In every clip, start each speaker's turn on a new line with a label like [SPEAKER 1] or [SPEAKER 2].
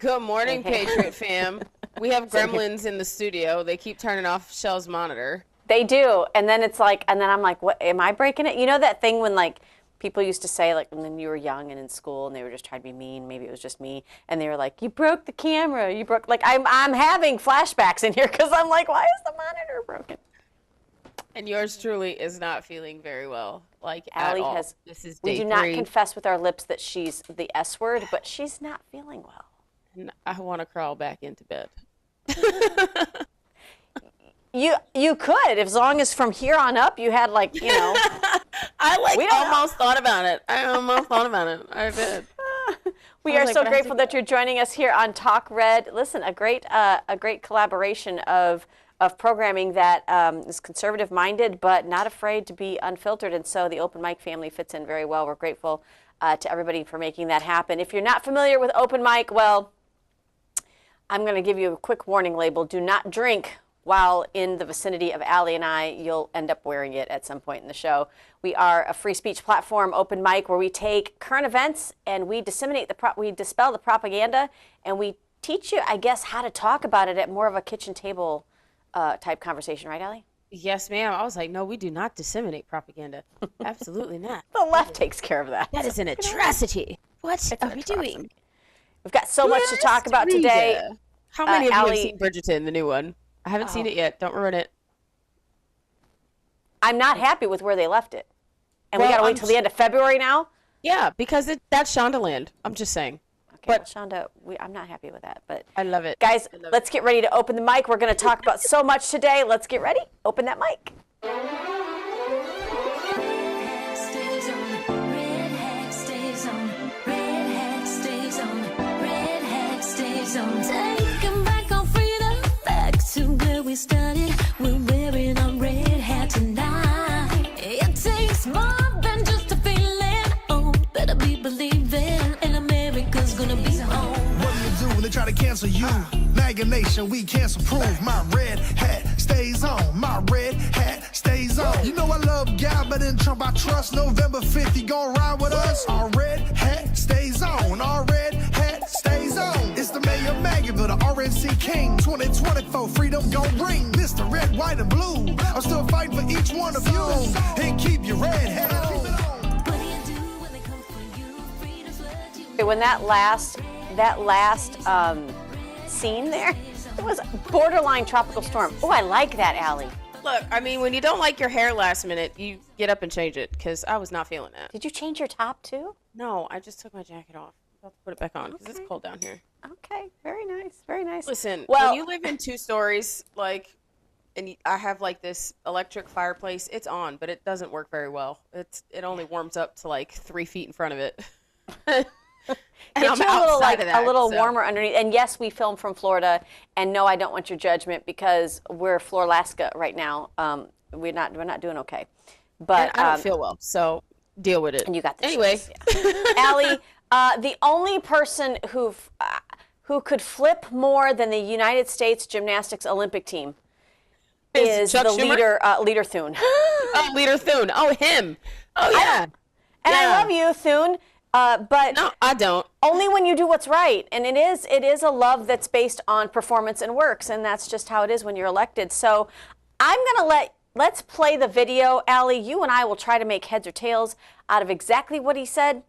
[SPEAKER 1] Good morning, Patriot fam. We have gremlins in the studio. They keep turning off Shell's monitor.
[SPEAKER 2] They do. And then it's like, and then I'm like, what, am I breaking it? You know that thing when like people used to say, like when you were young and in school and they were just trying to be mean, maybe it was just me, and they were like, you broke the camera, you broke, like I'm having flashbacks in here because I'm like, why is the monitor broken?
[SPEAKER 1] And yours truly is not feeling very well, like
[SPEAKER 2] Allie
[SPEAKER 1] at all.
[SPEAKER 2] has,
[SPEAKER 1] This is
[SPEAKER 2] we
[SPEAKER 1] day
[SPEAKER 2] do not
[SPEAKER 1] 3.
[SPEAKER 2] confess with our lips that she's the S word, but she's not feeling well.
[SPEAKER 1] And I want to crawl back into bed.
[SPEAKER 2] You could, as long as from here on up you had like, you know.
[SPEAKER 1] I almost
[SPEAKER 2] know.
[SPEAKER 1] thought about it. I almost thought about it. I did.
[SPEAKER 2] We are so grateful that you're joining us here on Talk Red. Listen, a great collaboration of programming that is conservative-minded but not afraid to be unfiltered, and so the Open Mic family fits in very well. We're grateful to everybody for making that happen. If you're not familiar with Open Mic, well, I'm going to give you a quick warning label. Do not drink while in the vicinity of Allie and I. You'll end up wearing it at some point in the show. We are a free speech platform, Open Mic, where we take current events and we disseminate we dispel the propaganda, and we teach you, I guess, how to talk about it at more of a kitchen table type conversation, right, Allie?
[SPEAKER 1] Yes, ma'am. I was like, no, we do not disseminate propaganda. Absolutely not.
[SPEAKER 2] The left takes care of that.
[SPEAKER 1] That is an atrocity. What are we doing?
[SPEAKER 2] We've got so much to talk about today.
[SPEAKER 1] How many of you
[SPEAKER 2] Allie,
[SPEAKER 1] have seen Bridgerton, the new one? I haven't seen it yet. Don't ruin it.
[SPEAKER 2] I'm not happy with where they left it. And we got to wait till the end of February now?
[SPEAKER 1] Yeah, because that's Shondaland. I'm just saying.
[SPEAKER 2] Okay, but well, Shonda, I'm not happy with that. But
[SPEAKER 1] I love it.
[SPEAKER 2] Guys, let's get ready to open the mic. We're going to talk about so much today. Let's get ready. Open that mic.
[SPEAKER 3] Taking back our freedom, back to where we started. We're wearing our red hat tonight. It takes more than just a feeling. Oh, better be believing, and America's gonna be home.
[SPEAKER 4] What do you do when they try to cancel you? MAGA Nation, we cancel proof. My red hat stays on. My red hat stays on. You know I love God, but in Trump I trust. November 5th, he gon' ride with us. Our red hat stays on. Our red hat stays on. It's the mayor of Maggie,ville, the RNC King. 2024, freedom gon' ring. Mr. Red, White, and Blue. I'm still fighting for each one of you. And keep your red hat on.
[SPEAKER 3] What do you do when they come for you? Freedom's what you
[SPEAKER 2] When that last scene there, it was borderline tropical storm. Oh, I like that, Allie.
[SPEAKER 1] Look, I mean, when you don't like your hair last minute, you get up and change it, because I was not feeling that.
[SPEAKER 2] Did you change your top too?
[SPEAKER 1] No, I just took my jacket off. I'll have to put it back on because it's cold down here.
[SPEAKER 2] Okay, very nice, very nice.
[SPEAKER 1] Listen,
[SPEAKER 2] well,
[SPEAKER 1] when you live in 2 stories, like, and I have like this electric fireplace, it's on, but it doesn't work very well. It only warms up to like 3 feet in front of it. And
[SPEAKER 2] get
[SPEAKER 1] I'm
[SPEAKER 2] you a little
[SPEAKER 1] outside of that,
[SPEAKER 2] a little
[SPEAKER 1] so.
[SPEAKER 2] warmer underneath. And yes, we film from Florida. And no, I don't want your judgment because we're Floralaska right now. We're not doing okay. But
[SPEAKER 1] And I don't feel well, so deal with it.
[SPEAKER 2] And you got the
[SPEAKER 1] anyway.
[SPEAKER 2] Yeah. Allie, the only person who could flip more than the United States gymnastics Olympic team is
[SPEAKER 1] Chuck
[SPEAKER 2] the
[SPEAKER 1] Schumer?
[SPEAKER 2] leader Thune.
[SPEAKER 1] Oh, Leader Thune. Oh, him. Oh, yeah.
[SPEAKER 2] And I love you, Thune. But
[SPEAKER 1] no, I don't.
[SPEAKER 2] Only when you do what's right, and it is a love that's based on performance and works, and that's just how it is when you're elected. So I'm gonna let's play the video, Allie. You and I will try to make heads or tails out of exactly what he said,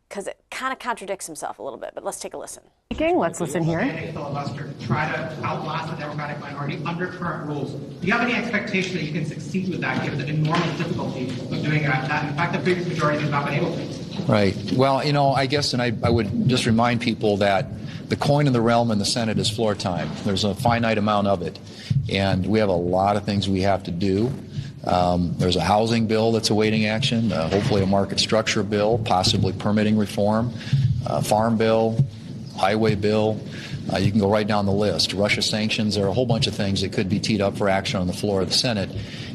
[SPEAKER 2] because it kind of contradicts himself a little bit. But let's take a listen.
[SPEAKER 5] Let's listen here.
[SPEAKER 6] Filibuster, try to outlast the Democratic minority under current rules. Do you have any expectation that you can succeed with that, given the enormous difficulty of doing that? In fact, the previous majority has not been able to.
[SPEAKER 7] Right. Well, I guess, and I would just remind people that the coin in the realm in the Senate is floor time. There's a finite amount of it, and we have a lot of things we have to do. There's a housing bill that's awaiting action, hopefully a market structure bill, possibly permitting reform, farm bill, highway bill. You can go right down the list. Russia sanctions, there are a whole bunch of things that could be teed up for action on the floor of the Senate.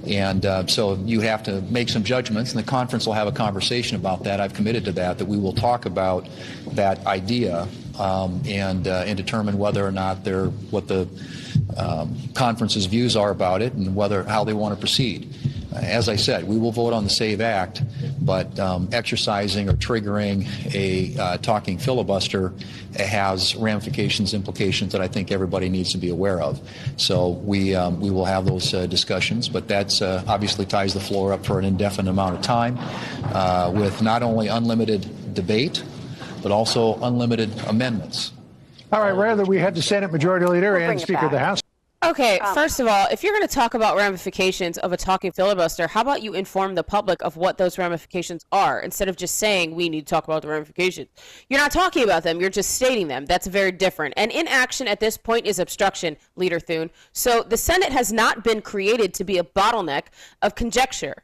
[SPEAKER 7] And so you have to make some judgments, and the conference will have a conversation about that. I've committed to that we will talk about that idea and determine whether or not what the conference's views are about it and how they want to proceed. As I said, we will vote on the SAVE Act, but exercising or triggering a talking filibuster has ramifications, implications that I think everybody needs to be aware of. So we will have those discussions, but that's obviously ties the floor up for an indefinite amount of time with not only unlimited debate, but also unlimited amendments.
[SPEAKER 5] All right, rather we had the Senate Majority Leader and Speaker of the House.
[SPEAKER 1] Okay, first of all, if you're going to talk about ramifications of a talking filibuster, how about you inform the public of what those ramifications are instead of just saying we need to talk about the ramifications? You're not talking about them, you're just stating them. That's very different. And inaction at this point is obstruction, Leader Thune. So the Senate has not been created to be a bottleneck of conjecture.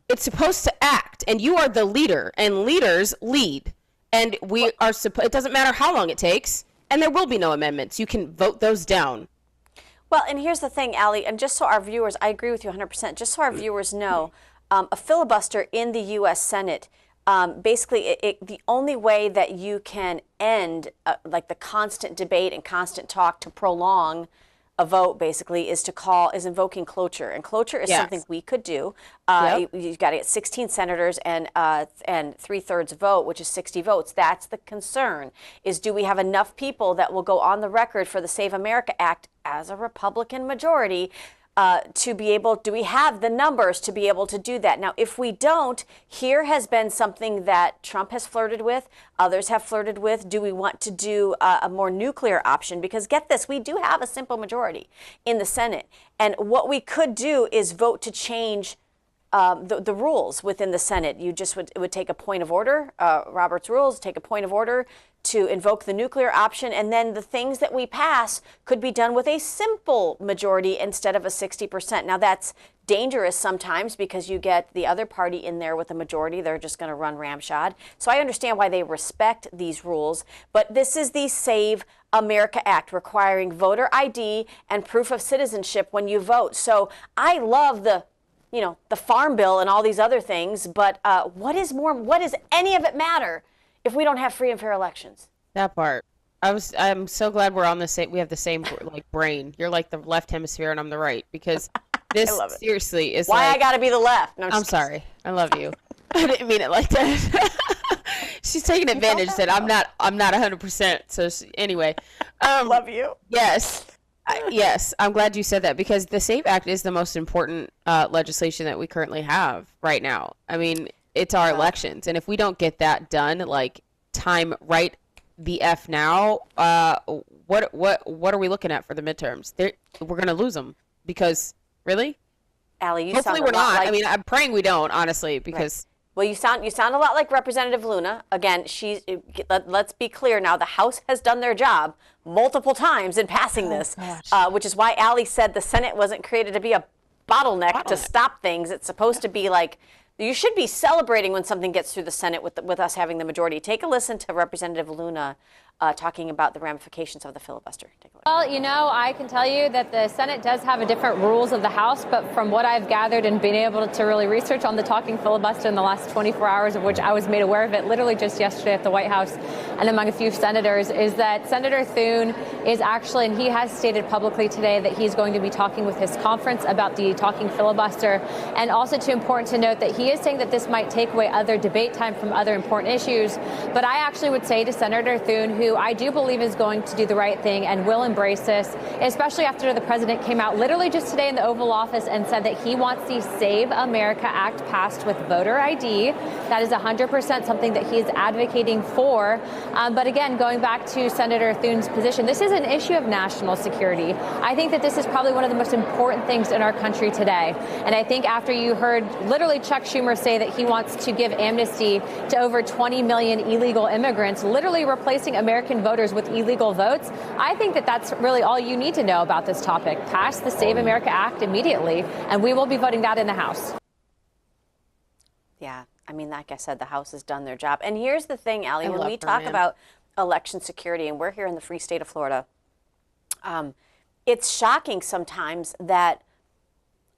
[SPEAKER 1] It's supposed to act, and you are the leader, and leaders lead. And we are it doesn't matter how long it takes, and there will be no amendments. You can vote those down.
[SPEAKER 2] Well, and here's the thing, Allie, and just so our viewers, I agree with you 100%, just so our viewers know, a filibuster in the U.S. Senate, basically the only way that you can end like the constant debate and constant talk to prolong a vote basically is invoking cloture, and cloture is something we could do. You've got to get 16 senators and 3/3 vote, which is 60 votes. That's the concern: is do we have enough people that will go on the record for the Save America Act as a Republican majority? To be able, do we have the numbers to be able to do that? Now, if we don't, here has been something that Trump has flirted with, others have flirted with. Do we want to do a more nuclear option? Because get this, we do have a simple majority in the Senate. And what we could do is vote to change the rules within the Senate. You just it would take a point of order, Robert's rules, take a point of order to invoke the nuclear option, and then the things that we pass could be done with a simple majority instead of a 60%. Now that's dangerous sometimes because you get the other party in there with a majority. They're just going to run ramshod. So I understand why they respect these rules, but this is the Save America Act requiring voter ID and proof of citizenship when you vote. So I love the Farm Bill and all these other things, but what does any of it matter if we don't have free and fair elections?
[SPEAKER 1] That part. I'm so glad we're on the same. We have the same brain. You're like the left hemisphere, and I'm the right, because this seriously is
[SPEAKER 2] why I got to be the left. No,
[SPEAKER 1] I'm sorry. I love you. I didn't mean it like that. She's taking advantage that I'm not 100%. So anyway,
[SPEAKER 2] love you.
[SPEAKER 1] Yes. Yes, I'm glad you said that, because the SAVE Act is the most important legislation that we currently have right now. I mean, it's our elections, and if we don't get that done, like time right the F now, what are we looking at for the midterms? We're gonna lose them, because really,
[SPEAKER 2] Allie, you
[SPEAKER 1] hopefully
[SPEAKER 2] sound
[SPEAKER 1] we're
[SPEAKER 2] a lot
[SPEAKER 1] not.
[SPEAKER 2] like...
[SPEAKER 1] I mean, I'm praying we don't, honestly, because.
[SPEAKER 2] Right. Well, you sound a lot like Representative Luna. Again, let's be clear now. The House has done their job multiple times in passing this, which is why Allie said the Senate wasn't created to be a bottleneck to stop things. It's supposed to be like, you should be celebrating when something gets through the Senate with us having the majority. Take a listen to Representative Luna talking about the ramifications of the filibuster. Take a look.
[SPEAKER 8] Well, I can tell you that the Senate does have a different rules of the House, but from what I've gathered and been able to really research on the talking filibuster in the last 24 hours, of which I was made aware of it literally just yesterday at the White House and among a few senators, is that Senator Thune is actually, and he has stated publicly today that he's going to be talking with his conference about the talking filibuster, and also too important to note that he is saying that this might take away other debate time from other important issues. But I actually would say to Senator Thune, who I do believe is going to do the right thing and will embrace this, especially after the president came out literally just today in the Oval Office and said that he wants the Save America Act passed with voter ID. That is 100% something that he is advocating for. But again, going back to Senator Thune's position, this is an issue of national security. I think that this is probably one of the most important things in our country today. And I think after you heard literally Chuck Schumer say that he wants to give amnesty to over 20 million illegal immigrants, literally replacing American voters with illegal votes, I think that that's really all you need to know about this topic. Pass the Save America Act immediately, and we will be voting that in the House.
[SPEAKER 2] Yeah, I mean, like I said, the House has done their job. And here's the thing, Allie, when we talk about election security, and we're here in the free state of Florida, it's shocking sometimes that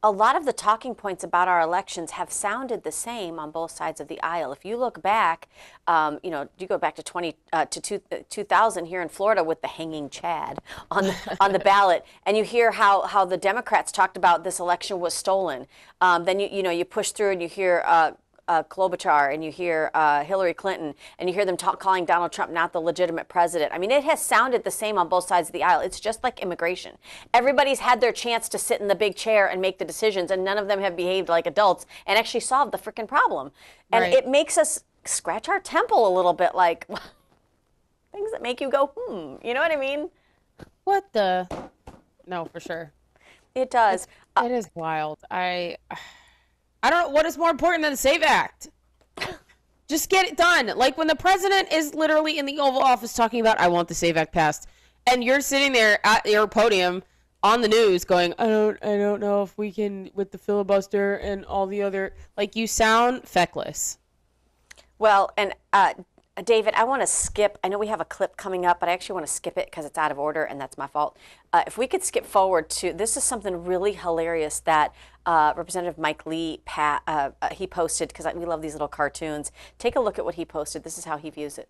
[SPEAKER 2] a lot of the talking points about our elections have sounded the same on both sides of the aisle. If you look back, you go back to 2000 here in Florida with the hanging Chad on the ballot, and you hear how the Democrats talked about this election was stolen. Then you push through and you hear Klobuchar and you hear Hillary Clinton and you hear them calling Donald Trump not the legitimate president. I mean, it has sounded the same on both sides of the aisle. It's just like immigration. Everybody's had their chance to sit in the big chair and make the decisions, and none of them have behaved like adults and actually solved the freaking problem. And it makes us scratch our temple a little bit, like things that make you go, you know what I mean?
[SPEAKER 1] What the? No, for sure.
[SPEAKER 2] It does.
[SPEAKER 1] It is wild. I don't know what is more important than the SAVE Act. Just get it done. Like when the president is literally in the Oval Office talking about, I want the SAVE Act passed, and you're sitting there at your podium on the news going, I don't know if we can with the filibuster and all the other, like, you sound feckless.
[SPEAKER 2] Well, and David, I want to skip. I know we have a clip coming up, but I actually want to skip it because it's out of order, and that's my fault. If we could skip forward to, this is something really hilarious that Representative Mike Lee, he posted, because we love these little cartoons. Take a look at what he posted. This is how he views it.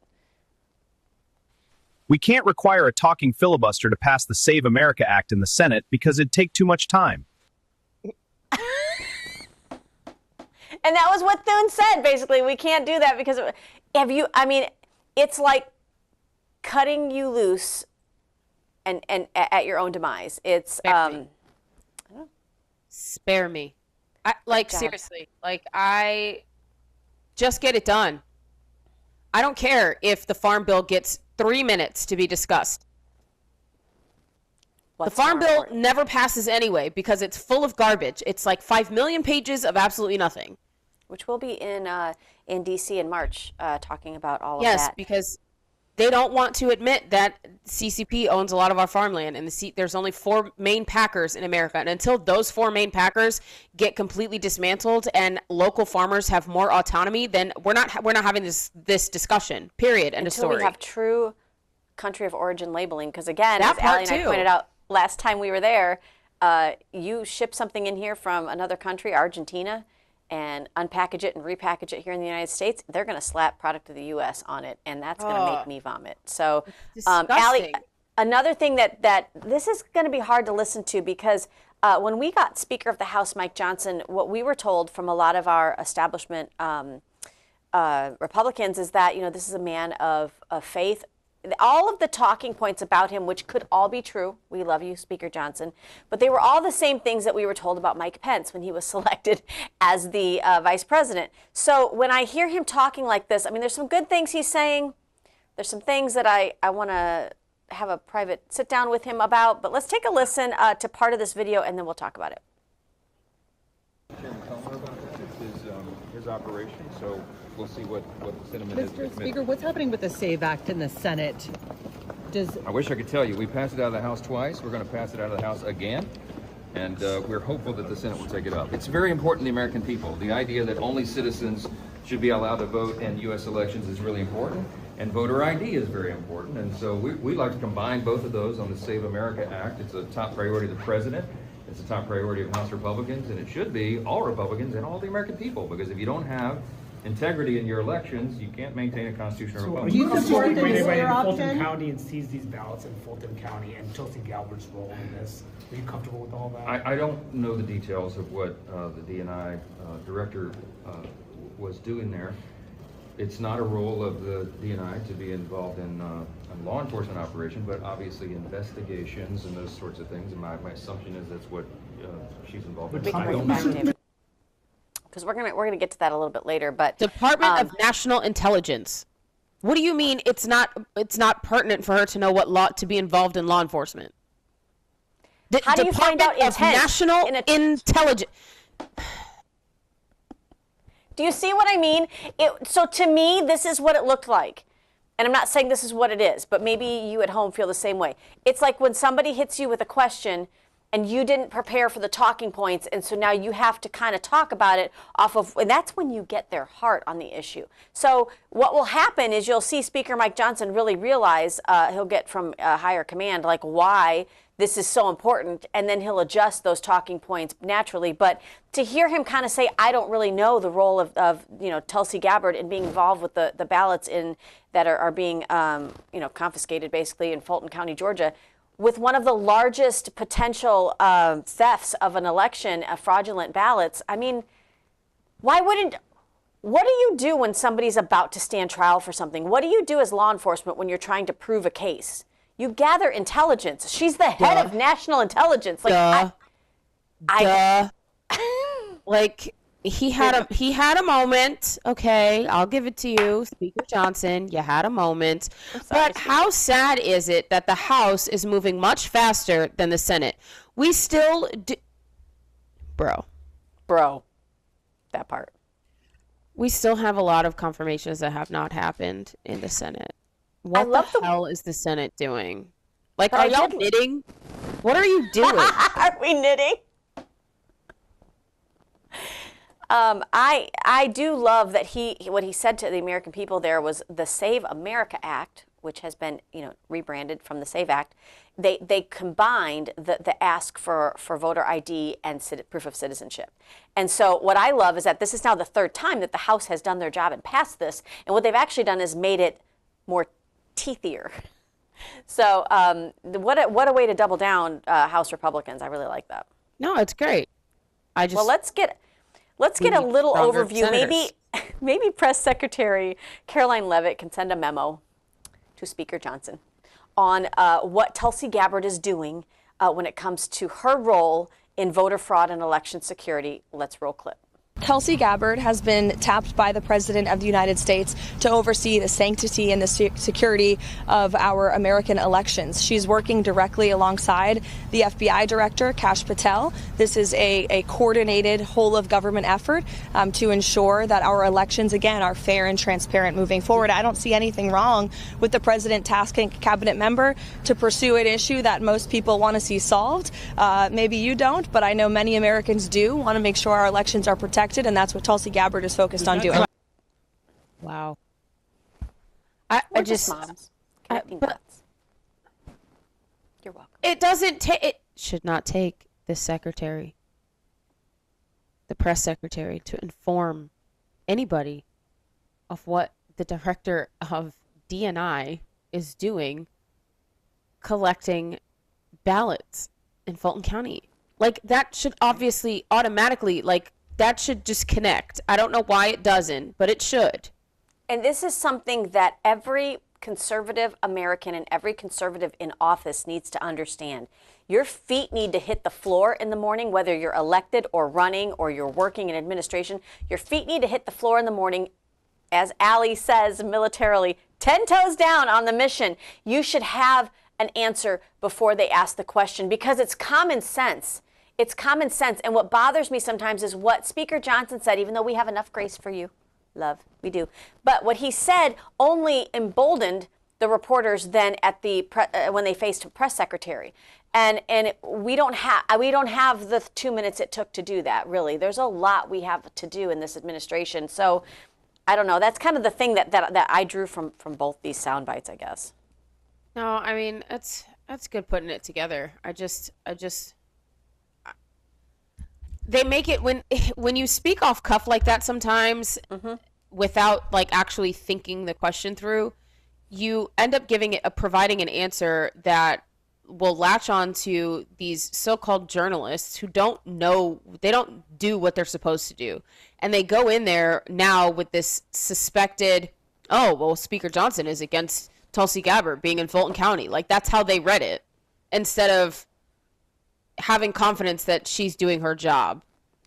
[SPEAKER 9] We can't require a talking filibuster to pass the Save America Act in the Senate because it'd take too much time.
[SPEAKER 2] And that was what Thune said, basically. We can't do that because it's like cutting you loose and at your own demise. It's,
[SPEAKER 1] Spare me. Seriously, I just get it done. I don't care if the Farm Bill gets 3 minutes to be discussed. The Farm Bill never passes anyway because it's full of garbage. It's like 5 million pages of absolutely nothing.
[SPEAKER 2] Which will be in D.C. in March, talking about all of that.
[SPEAKER 1] Yes, because they don't want to admit that CCP owns a lot of our farmland, and there's only 4 main packers in America. And until those 4 main packers get completely dismantled and local farmers have more autonomy, then we're not having this discussion. Period. End of story.
[SPEAKER 2] Until we have true country of origin labeling, because again, as Allie and I pointed out last time we were there, you ship something in here from another country, Argentina, and unpackage it and repackage it here in the United States, they're going to slap product of the U.S. on it, and that's going to make me vomit. So, Allie, another thing that this is going to be hard to listen to because when we got Speaker of the House Mike Johnson, what we were told from a lot of our establishment Republicans is that, this is a man of faith. All of the talking points about him, which could all be true, we love you, Speaker Johnson, but they were all the same things that we were told about Mike Pence when he was selected as the vice president. So when I hear him talking like this, there's some good things he's saying. There's some things that I want to have a private sit down with him about, but let's take a listen to part of this video and then we'll talk about it.
[SPEAKER 10] Chairman Comer about this. It's his operation, so we'll see what the sentiment is.
[SPEAKER 11] Mr. Speaker, what's happening with the SAVE Act in the Senate?
[SPEAKER 10] I wish I could tell you. We passed it out of the House twice. We're going to pass it out of the House again. And we're hopeful that the Senate will take it up. It's very important to the American people. The idea that only citizens should be allowed to vote in U.S. elections is really important. And voter ID is very important. And so we'd like to combine both of those on the Save America Act. It's a top priority of the president. It's a top priority of House Republicans. And it should be all Republicans and all the American people. Because if you don't have integrity in your elections, you can't maintain a constitutional republic.
[SPEAKER 12] Do you support the nuclear option? Fulton County and seize these ballots in Fulton County and Tulsi Gabbard's role in this. Are you comfortable with all that?
[SPEAKER 10] I don't know the details of what the D&I director was doing there. It's not a role of the D&I to be involved in a law enforcement operation, but obviously investigations and those sorts of things. And my assumption is that's what she's involved in.
[SPEAKER 2] Because we're gonna get to that a little bit later, but
[SPEAKER 1] Department of National Intelligence. What do you mean it's not pertinent for her to know what law to be involved in law enforcement?
[SPEAKER 2] How do you find out intent?
[SPEAKER 1] National Intelligence.
[SPEAKER 2] Do you see what I mean? So to me, this is what it looked like. And I'm not saying this is what it is, but maybe you at home feel the same way. It's like when somebody hits you with a question and you didn't prepare for the talking points, and so now you have to kind of talk about it off of, and that's when you get their heart on the issue. So what will happen is you'll see Speaker Mike Johnson really realize, he'll get from higher command, like why this is so important, and then he'll adjust those talking points naturally. But to hear him kind of say, I don't really know the role of Tulsi Gabbard in being involved with the ballots that are being confiscated basically in Fulton County, Georgia, with one of the largest potential thefts of an election, fraudulent ballots. I mean, why What do you do when somebody's about to stand trial for something? What do you do as law enforcement when you're trying to prove a case? You gather intelligence. She's the head of national intelligence. Like,
[SPEAKER 1] Like, he had a moment. Okay, I'll give it to you, Speaker Johnson. You had a moment. But how sad is it that the House is moving much faster than the Senate? We still do, bro,
[SPEAKER 2] that part.
[SPEAKER 1] We still have a lot of confirmations that have not happened in the Senate. What the hell is the Senate doing? Like, are y'all knitting? What are you doing?
[SPEAKER 2] Are we knitting? I do love that what he said to the American people there was the Save America Act, which has been rebranded from the Save Act. They combined the ask for voter ID and proof of citizenship. And so what I love is that this is now the third time that the House has done their job and passed this. And what they've actually done is made it more teethier. So what a way to double down, House Republicans. I really like that.
[SPEAKER 1] No, it's great.
[SPEAKER 2] Well, let's get a little overview. Maybe Press Secretary Caroline Leavitt can send a memo to Speaker Johnson on what Tulsi Gabbard is doing when it comes to her role in voter fraud and election security. Let's roll clip.
[SPEAKER 13] Tulsi Gabbard has been tapped by the President of the United States to oversee the sanctity and the security of our American elections. She's working directly alongside the FBI Director, Kash Patel. This is a coordinated whole-of-government effort to ensure that our elections, again, are fair and transparent moving forward. I don't see anything wrong with the President tasking a cabinet member to pursue an issue that most people want to see solved. Maybe you don't, but I know many Americans do want to make sure our elections are protected. And that's what Tulsi Gabbard is focused on doing.
[SPEAKER 1] Wow.
[SPEAKER 2] We're just moms. You're welcome.
[SPEAKER 1] It should not take this secretary, the press secretary, to inform anybody of what the director of DNI is doing, collecting ballots in Fulton County. Like, that should obviously automatically, that should just connect. I don't know why it doesn't, but it should.
[SPEAKER 2] And this is something that every conservative American and every conservative in office needs to understand. Your feet need to hit the floor in the morning, whether you're elected or running or you're working in administration. Your feet need to hit the floor in the morning, as Allie says militarily, 10 toes down on the mission. You should have an answer before they ask the question, because it's common sense. It's common sense. And what bothers me sometimes is what Speaker Johnson said, even though we have enough grace for you, love, we do. But what he said only emboldened the reporters then at when they faced a press secretary. And we don't have the 2 minutes it took to do that, really. There's a lot we have to do in this administration. So I don't know. That's kind of the thing that I drew from both these sound bites, I guess.
[SPEAKER 1] No, I mean, that's good putting it together. They make it when you speak off cuff like that sometimes, without actually thinking the question through, you end up providing an answer that will latch on to these so-called journalists who don't do what they're supposed to do. And they go in there now with this suspected, Speaker Johnson is against Tulsi Gabbard being in Fulton County. That's how they read it, instead of having confidence that she's doing her job.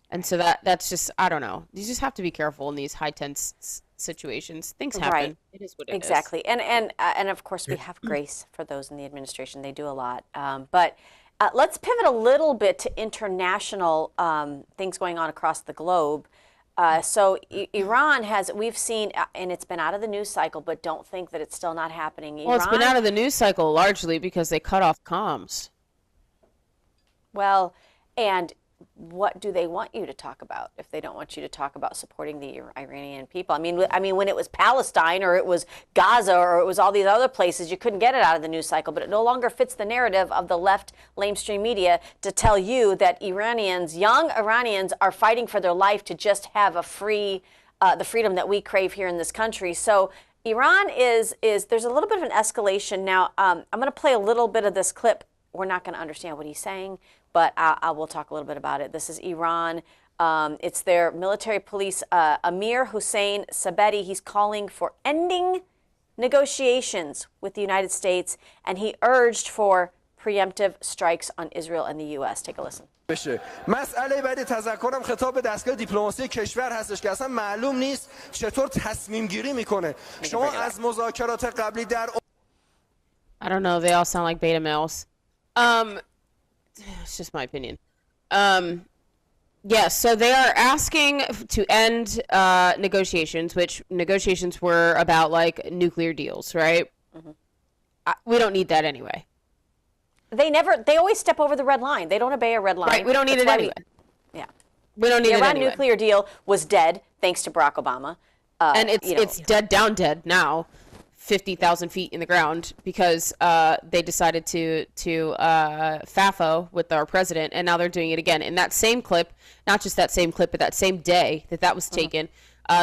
[SPEAKER 1] And so that's just, I don't know. You just have to be careful in these high tense situations. Things happen.
[SPEAKER 2] Right.
[SPEAKER 1] It is what it is.
[SPEAKER 2] Exactly. And of course we have grace for those in the administration. They do a lot. But let's pivot a little bit to international things going on across the globe. So Iran we've seen, and it's been out of the news cycle, but don't think that it's still not happening.
[SPEAKER 1] Well, it's been out of the news cycle largely because they cut off comms.
[SPEAKER 2] Well, and what do they want you to talk about if they don't want you to talk about supporting the Iranian people? I mean, when it was Palestine or it was Gaza or it was all these other places, you couldn't get it out of the news cycle. But it no longer fits the narrative of the left lamestream media to tell you that young Iranians, are fighting for their life to just have the freedom that we crave here in this country. So Iran there's a little bit of an escalation now. I'm going to play a little bit of this clip. We're not going to understand what he's saying, but I will talk a little bit about it. This is Iran It's their military police, Amir Hussein Sabeti. He's calling for ending negotiations with the United States, and he urged for preemptive strikes on Israel and the U.S. Take a listen.
[SPEAKER 14] مسئله بعد تذکرم خطاب به دستگاه دیپلماسی کشور هستش که اصلا معلوم نیست چطور تصمیم گیری میکنه. شما از مذاکرات قبلی در
[SPEAKER 1] I don't know, they all sound like beta males. It's just my opinion. Yes, so they are asking to end negotiations, which negotiations were about like nuclear deals, right? We don't need that anyway.
[SPEAKER 2] They always step over the red line. They don't obey a red line.
[SPEAKER 1] Right, we don't need it anyway. We don't need it anyway.
[SPEAKER 2] The Iran nuclear deal was dead thanks to Barack Obama.
[SPEAKER 1] And it's dead now, 50,000 feet in the ground, because they decided to FAFO with our president, and now they're doing it again. In that same clip, not just that same clip, but that same day that was taken,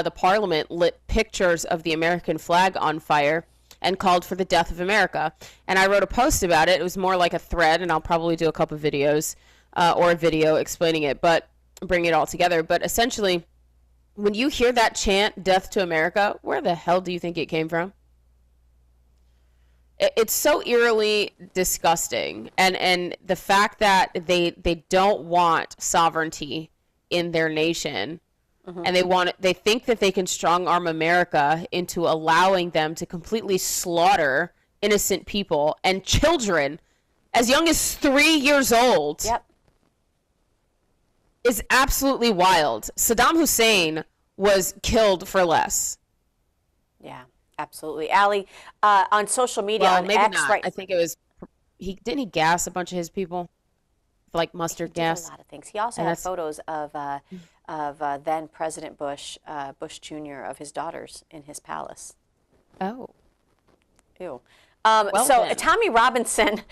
[SPEAKER 1] the parliament lit pictures of the American flag on fire and called for the death of America. And I wrote a post about it. It was more like a thread, and I'll probably do a couple videos or a video explaining it, but bring it all together. But essentially, when you hear that chant, death to America, where the hell do you think it came from? It's so eerily disgusting. And the fact that they don't want sovereignty in their nation, and they think that they can strong arm America into allowing them to completely slaughter innocent people and children as young as 3 years old.
[SPEAKER 2] Yep.
[SPEAKER 1] Is absolutely wild. Saddam Hussein was killed for less.
[SPEAKER 2] Yeah, absolutely. Allie, on social media,
[SPEAKER 1] Well,
[SPEAKER 2] on
[SPEAKER 1] maybe
[SPEAKER 2] X,
[SPEAKER 1] not.
[SPEAKER 2] right?
[SPEAKER 1] I think it was didn't he gas a bunch of his people? Like mustard gas?
[SPEAKER 2] A lot of things. He also had photos of then President Bush, Bush Jr., of his daughters in his palace.
[SPEAKER 1] Oh.
[SPEAKER 2] Ew.
[SPEAKER 1] Well
[SPEAKER 2] so
[SPEAKER 1] then.
[SPEAKER 2] Tommy Robinson,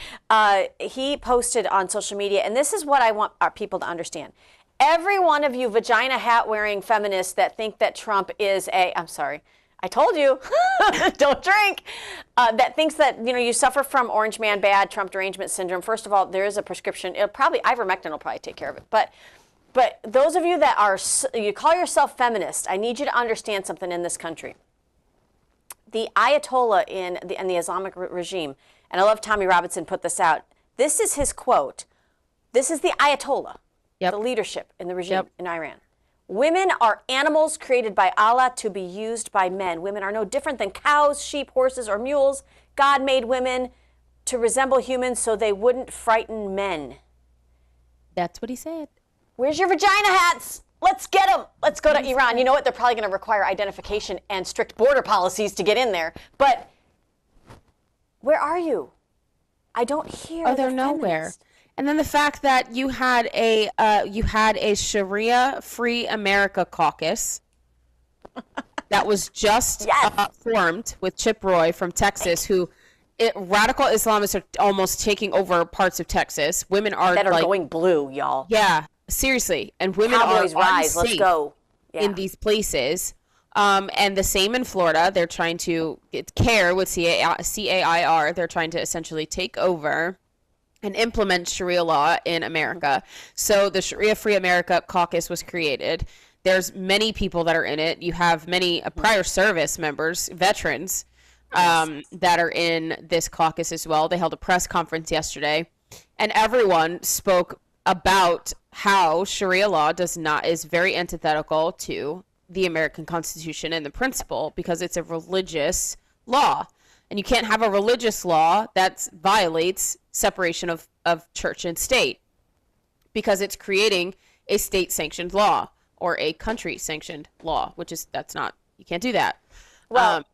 [SPEAKER 2] he posted on social media, and this is what I want our people to understand. Every one of you vagina hat wearing feminists that think that Trump is I'm sorry, I told you, don't drink, that thinks that, you suffer from orange man bad, Trump derangement syndrome. First of all, there is a prescription. Ivermectin will probably take care of it. But those of you that you call yourself feminist, I need you to understand something in this country. The Ayatollah in the Islamic regime, and I love Tommy Robinson put this out. This is his quote. This is the Ayatollah, the leadership in the regime in Iran. Women are animals created by Allah to be used by men. Women are no different than cows, sheep, horses, or mules. God made women to resemble humans so they wouldn't frighten men.
[SPEAKER 1] That's what he said.
[SPEAKER 2] Where's your vagina hats? Let's get them. Let's go to Iran. You know what? They're probably going to require identification and strict border policies to get in there. But where are you? I don't hear.
[SPEAKER 1] Oh, they're nowhere. And then the fact that you had a Sharia-free America caucus that was just formed with Chip Roy from Texas, radical Islamists are almost taking over parts of Texas. Women are
[SPEAKER 2] going blue, y'all.
[SPEAKER 1] Yeah, seriously, and women
[SPEAKER 2] Cowboys
[SPEAKER 1] are
[SPEAKER 2] rise.
[SPEAKER 1] unsafe
[SPEAKER 2] Let's go
[SPEAKER 1] in these places. And the same in Florida. They're trying to get CAIR with CAIR. They're trying to essentially take over and implement Sharia law in America. So the Sharia-Free America Caucus was created. There's many people that are in it. You have many prior service members, veterans, that are in this caucus as well. They held a press conference yesterday, and everyone spoke about how Sharia law is very antithetical to the American Constitution and the principle, because it's a religious law. And you can't have a religious law that violates separation of church and state, because it's creating a state-sanctioned law or a country-sanctioned law, you can't do that.
[SPEAKER 2] Well,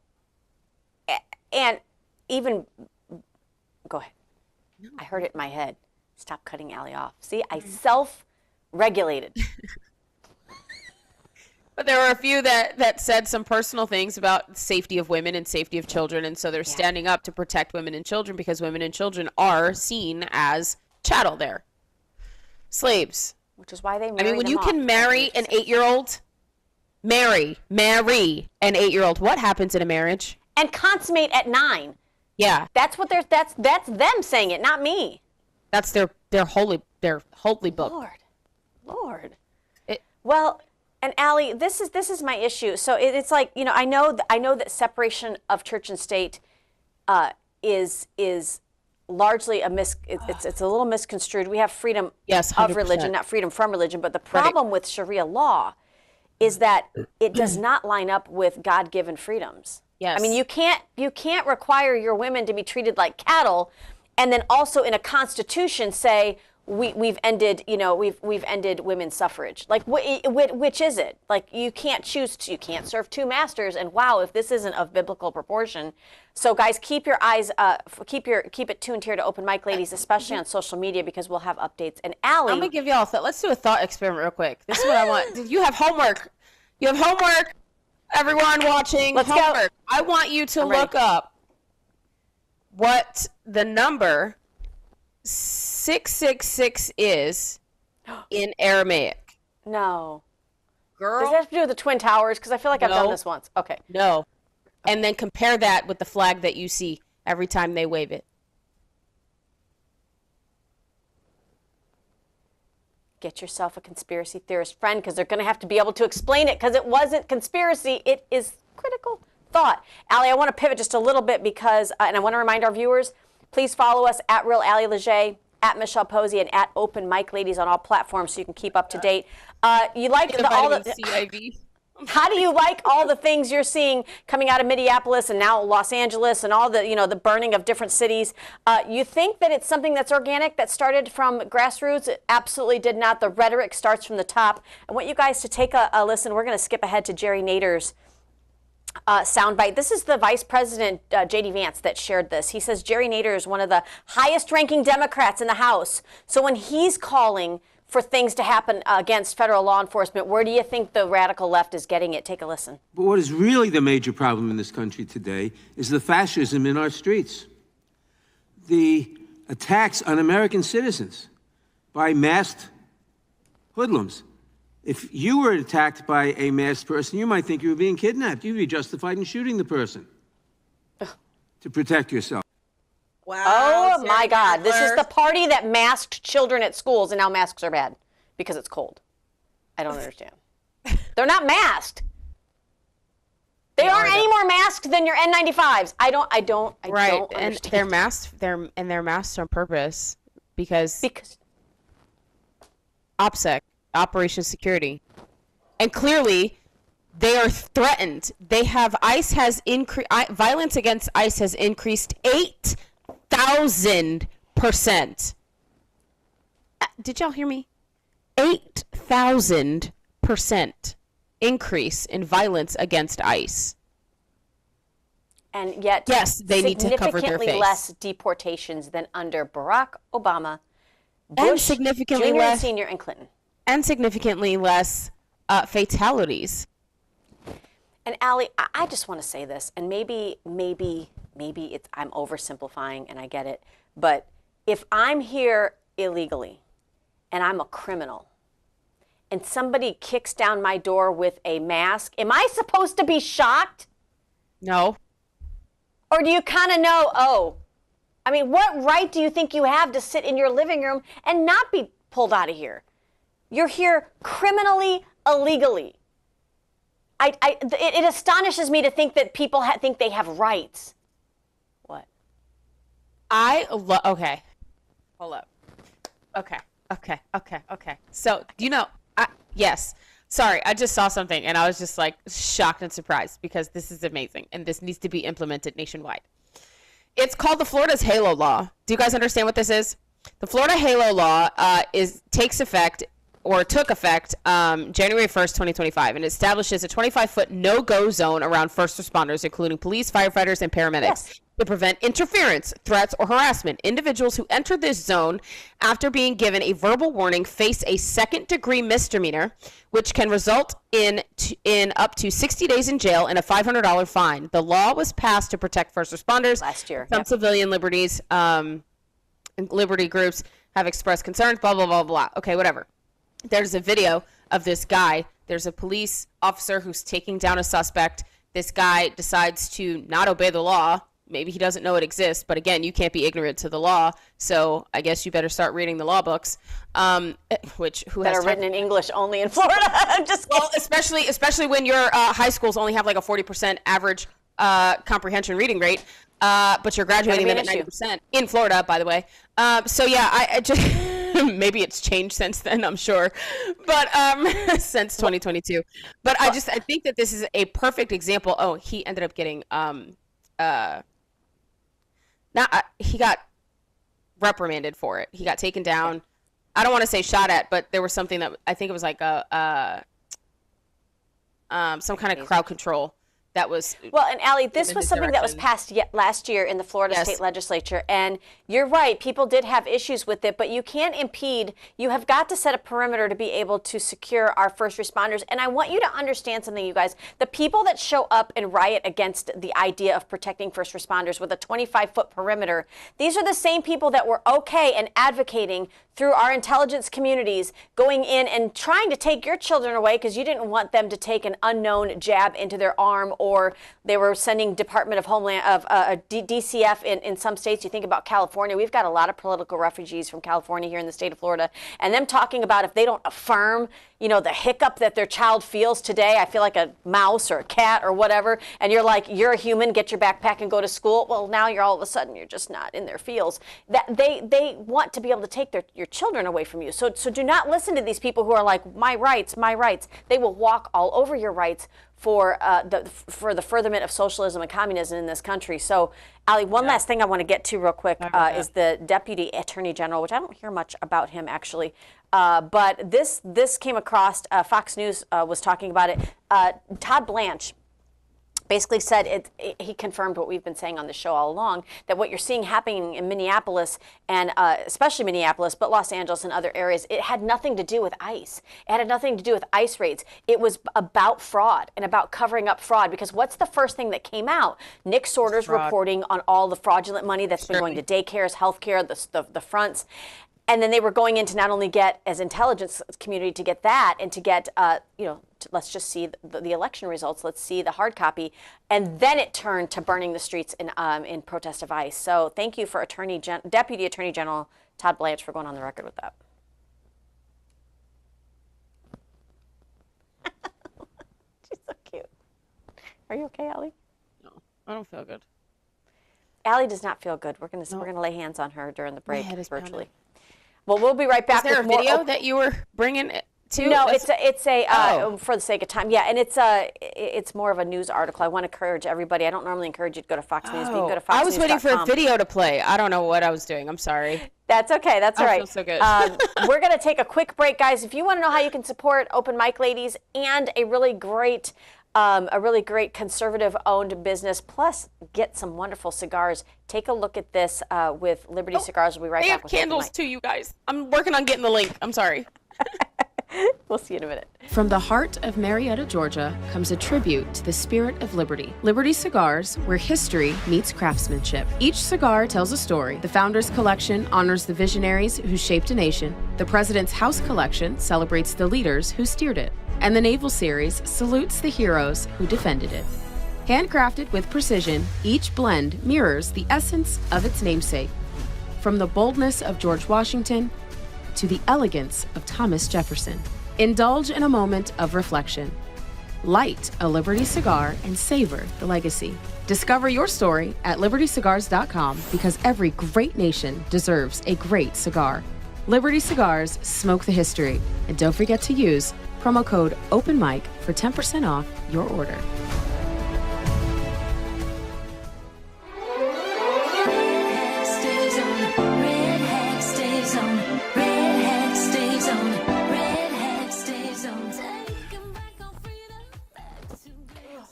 [SPEAKER 2] and even, go ahead. I heard it in my head. Stop cutting Allie off. See, I self-regulated.
[SPEAKER 1] But there were a few that said some personal things about safety of women and safety of children, and so they're standing up to protect women and children, because women and children are seen as chattel there. Slaves.
[SPEAKER 2] Which is why they marry
[SPEAKER 1] when
[SPEAKER 2] them
[SPEAKER 1] you
[SPEAKER 2] off.
[SPEAKER 1] can marry an 8-year-old, marry an 8-year-old, what happens in a marriage?
[SPEAKER 2] And consummate at 9.
[SPEAKER 1] Yeah.
[SPEAKER 2] That's what that's them saying it, not me.
[SPEAKER 1] That's their holy book.
[SPEAKER 2] Lord. Well, and Allie, this is my issue. So it's like, you know, I know that separation of church and state is largely it's a little misconstrued. We have freedom of religion, not freedom from religion. But the problem with Sharia law is that it does not line up with God-given freedoms.
[SPEAKER 1] Yes.
[SPEAKER 2] I mean, you can't require your women to be treated like cattle, and then also in a constitution say we've ended women's suffrage. Like, which is it? Like, you can't serve two masters. And wow, if this isn't of biblical proportion. So guys, keep your eyes, keep it tuned here to Open Mic Ladies, especially on social media, because we'll have updates. And Allie,
[SPEAKER 1] I'm gonna give y'all let's do a thought experiment real quick. This is what I want. You have homework. You have homework. Everyone watching,
[SPEAKER 2] let's
[SPEAKER 1] homework.
[SPEAKER 2] go.
[SPEAKER 1] I want you to look up what the number 666 is in Aramaic.
[SPEAKER 2] No.
[SPEAKER 1] Girl.
[SPEAKER 2] Does that have to do with the Twin Towers? Because I feel like I've done this once. Okay.
[SPEAKER 1] No. And then compare that with the flag that you see every time they wave it.
[SPEAKER 2] Get yourself a conspiracy theorist friend, because they're going to have to be able to explain it, because it wasn't conspiracy. It is critical thought. Allie, I want to pivot just a little bit because, and I want to remind our viewers, please follow us at Real Allie Leger, at Michelle Posey, and at Open Mic Ladies on all platforms so you can keep up to date. You like all the
[SPEAKER 1] CIV.
[SPEAKER 2] How do you like all the things you're seeing coming out of Minneapolis and now Los Angeles and all the, the burning of different cities? You think that it's something that's organic, that started from grassroots? It absolutely did not. The rhetoric starts from the top. I want you guys to take a listen. We're going to skip ahead to Jerry Nader's soundbite. This is the Vice President, J.D. Vance, that shared this. He says Jerry Nader is one of the highest-ranking Democrats in the House. So when he's calling for things to happen against federal law enforcement, where do you think the radical left is getting it? Take a listen.
[SPEAKER 15] But what is really the major problem in this country today is the fascism in our streets. The attacks on American citizens by masked hoodlums. If you were attacked by a masked person, you might think you were being kidnapped. You'd be justified in shooting the person to protect yourself.
[SPEAKER 2] Wow, oh, my God. This is the party that masked children at schools, and now masks are bad because it's cold. I don't understand. They're not masked. They aren't any more masked than your N95s. I don't understand.
[SPEAKER 1] And they're masked. They're masked on purpose because OPSEC, Operation Security, and clearly they are threatened. They have violence against ICE has increased 8,000%. Did y'all hear me? 8,000% increase in violence against ICE.
[SPEAKER 2] And yet,
[SPEAKER 1] yes, they need to cover their face.
[SPEAKER 2] Significantly less deportations than under Barack Obama, Bush,
[SPEAKER 1] and significantly
[SPEAKER 2] Jr.
[SPEAKER 1] less,
[SPEAKER 2] and Senior, and Clinton.
[SPEAKER 1] And significantly less fatalities.
[SPEAKER 2] And Allie, I just want to say this, and maybe it's I'm oversimplifying, and I get it, but if I'm here illegally and I'm a criminal and somebody kicks down my door with a mask, am I supposed to be shocked?
[SPEAKER 1] No.
[SPEAKER 2] Or do you kind of know, I mean, what right do you think you have to sit in your living room and not be pulled out of here? You're here criminally, illegally. It astonishes me to think that people think they have rights. What?
[SPEAKER 1] Okay. Hold up. Okay. So, yes. Sorry, I just saw something and I was just like shocked and surprised because this is amazing and this needs to be implemented nationwide. It's called the Florida's Halo Law. Do you guys understand what this is? The Florida Halo Law took effect January 1st, 2025, and establishes a 25-foot no-go zone around first responders, including police, firefighters, and paramedics, to prevent interference, threats, or harassment. Individuals who enter this zone after being given a verbal warning face a second-degree misdemeanor, which can result in up to 60 days in jail and a $500 fine. The law was passed to protect first responders.
[SPEAKER 2] Last year.
[SPEAKER 1] Some civilian liberty groups have expressed concerns, blah, blah, blah, blah. Okay, whatever. There's a video of this guy. There's a police officer who's taking down a suspect. This guy decides to not obey the law, maybe he doesn't know it exists, but again, you can't be ignorant to the law. So I guess you better start reading the law books, which who
[SPEAKER 2] that
[SPEAKER 1] has
[SPEAKER 2] are written in English only in Florida. I'm just kidding.
[SPEAKER 1] Well, especially when your high schools only have like a 40% average comprehension reading rate, but you're graduating them at 90% in Florida, by the way. So yeah, I just maybe it's changed since then, I'm sure, but since 2022. But I think that this is a perfect example. Oh, he ended up getting he got reprimanded for it. He got taken down. I don't want to say shot at, but there was something that I think it was like some kind of crowd control. That was
[SPEAKER 2] well, and Allie, this was something that was passed last year in the Florida State Legislature, and you're right, people did have issues with it, but you can't impede. You have got to set a perimeter to be able to secure our first responders, and I want you to understand something, you guys. The people that show up and riot against the idea of protecting first responders with a 25-foot perimeter, these are the same people that were okay and advocating through our intelligence communities going in and trying to take your children away because you didn't want them to take an unknown jab into their arm, or they were sending Department of Homeland DCF in some states. You think about California. We've got a lot of political refugees from California here in the state of Florida, and them talking about if they don't affirm, the hiccup that their child feels today, I feel like a mouse or a cat or whatever, and you're like, you're a human, get your backpack and go to school. Well, now you're all of a sudden, you're just not in their fields. That they want to be able to take your children away from you. So do not listen to these people who are like, my rights, my rights. They will walk all over your rights for the furtherment of socialism and communism in this country. So, Allie, one last thing I want to get to real quick is the Deputy Attorney General, which I don't hear much about him actually. But this came across, Fox News was talking about it. Todd Blanche basically said he confirmed what we've been saying on the show all along, that what you're seeing happening in Minneapolis, and especially Minneapolis, but Los Angeles and other areas, it had nothing to do with ICE. It had nothing to do with ICE raids. It was about fraud and about covering up fraud, because what's the first thing that came out? Nick Sorter's reporting on all the fraudulent money that's been going to daycares, healthcare, the fronts. And then they were going in to not only get, as intelligence community, to get that, and to get, let's just see the election results. Let's see the hard copy. And then it turned to burning the streets in protest of ICE. So thank you for Deputy Attorney General Todd Blanche for going on the record with that. She's so cute. Are you okay, Allie?
[SPEAKER 1] No, I don't feel good.
[SPEAKER 2] Allie does not feel good. We're gonna lay hands on her during the break virtually. Well, we'll be right back.
[SPEAKER 1] Is there a video that you were bringing to?
[SPEAKER 2] No, it's for the sake of time. Yeah, and it's more of a news article. I want to encourage everybody. I don't normally encourage you to go to Fox News, but you can go to foxnews.com.
[SPEAKER 1] I was waiting for a video to play. I don't know what I was doing. I'm sorry.
[SPEAKER 2] That's okay. That's all right.
[SPEAKER 1] I feel so good.
[SPEAKER 2] We're going to take a quick break, guys. If you want to know how you can support Open Mic Ladies and a really great conservative-owned business, plus get some wonderful cigars, take a look at this with Liberty Cigars. We'll be right back with
[SPEAKER 1] candles too, you guys. I'm working on getting the link. I'm sorry.
[SPEAKER 2] We'll see you in a minute.
[SPEAKER 16] From the heart of Marietta, Georgia, comes a tribute to the spirit of liberty. Liberty Cigars, where history meets craftsmanship. Each cigar tells a story. The Founders Collection honors the visionaries who shaped a nation. The President's House Collection celebrates the leaders who steered it. And the Naval Series salutes the heroes who defended it. Handcrafted with precision, each blend mirrors the essence of its namesake. From the boldness of George Washington to the elegance of Thomas Jefferson. Indulge in a moment of reflection. Light a Liberty cigar and savor the legacy. Discover your story at libertycigars.com, because every great nation deserves a great cigar. Liberty Cigars, smoke the history. And don't forget to use promo code OpenMic for 10% off your order.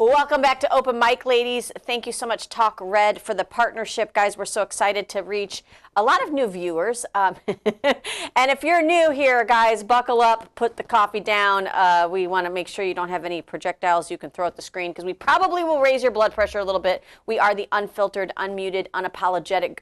[SPEAKER 2] Welcome back to Open Mic, ladies. Thank you so much, Talk Red, for the partnership. Guys, we're so excited to reach a lot of new viewers. And if you're new here, guys, buckle up, put the coffee down. We want to make sure you don't have any projectiles you can throw at the screen, because we probably will raise your blood pressure a little bit. We are the unfiltered, unmuted, unapologetic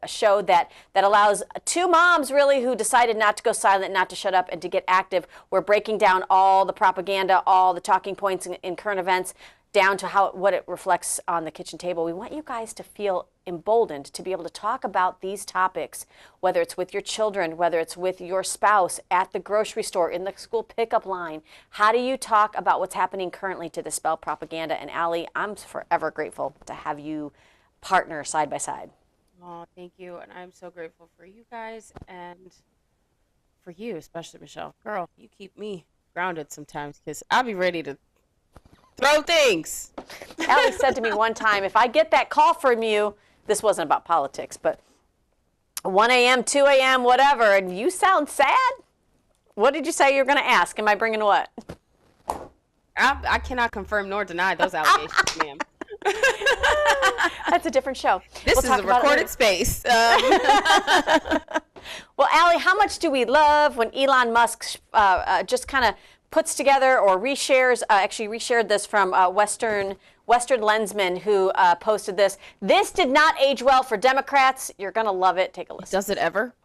[SPEAKER 2] show that allows two moms, really, who decided not to go silent, not to shut up, and to get active. We're breaking down all the propaganda, all the talking points in current events. down to what it reflects on the kitchen table. We want you guys to feel emboldened to be able to talk about these topics, whether it's with your children, whether it's with your spouse, at the grocery store, in the school pickup line. How do you talk about what's happening currently to dispel propaganda? And Allie, I'm forever grateful to have you partner side by side.
[SPEAKER 1] Oh, thank you. And I'm so grateful for you guys and for you, especially Michelle. Girl, you keep me grounded sometimes because I'll be ready to throw things.
[SPEAKER 2] Allie said to me one time, if I get that call from you, this wasn't about politics, but 1 a.m., 2 a.m., whatever, and you sound sad? What did you say you were going to ask? Am I bringing what?
[SPEAKER 1] I cannot confirm nor deny those allegations, ma'am.
[SPEAKER 2] That's a different show.
[SPEAKER 1] This is a recorded space.
[SPEAKER 2] Well, Allie, how much do we love when Elon Musk just kind of puts together or reshares, actually reshared this from Western Lensman, who posted this. This did not age well for Democrats. You're going to love it. Take a listen.
[SPEAKER 1] Does it ever?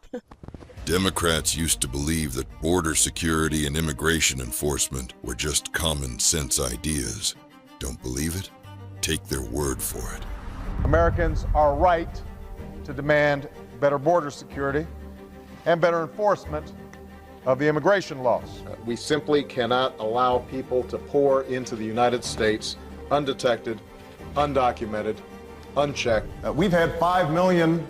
[SPEAKER 17] Democrats used to believe that border security and immigration enforcement were just common sense ideas. Don't believe it? Take their word for it.
[SPEAKER 18] Americans are right to demand better border security and better enforcement of the immigration laws. We simply cannot allow people to pour into the United States undetected, undocumented, unchecked. We've had 5 million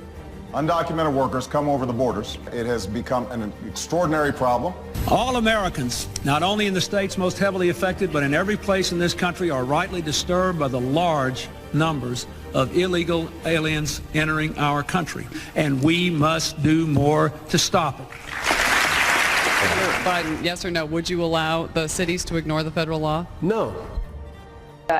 [SPEAKER 18] undocumented workers come over the borders. It has become an extraordinary problem.
[SPEAKER 19] All Americans, not only in the states most heavily affected, but in every place in this country, are rightly disturbed by the large numbers of illegal aliens entering our country. And we must do more to stop it.
[SPEAKER 20] Biden, yes or no, would you allow the cities to ignore the federal law?
[SPEAKER 21] No.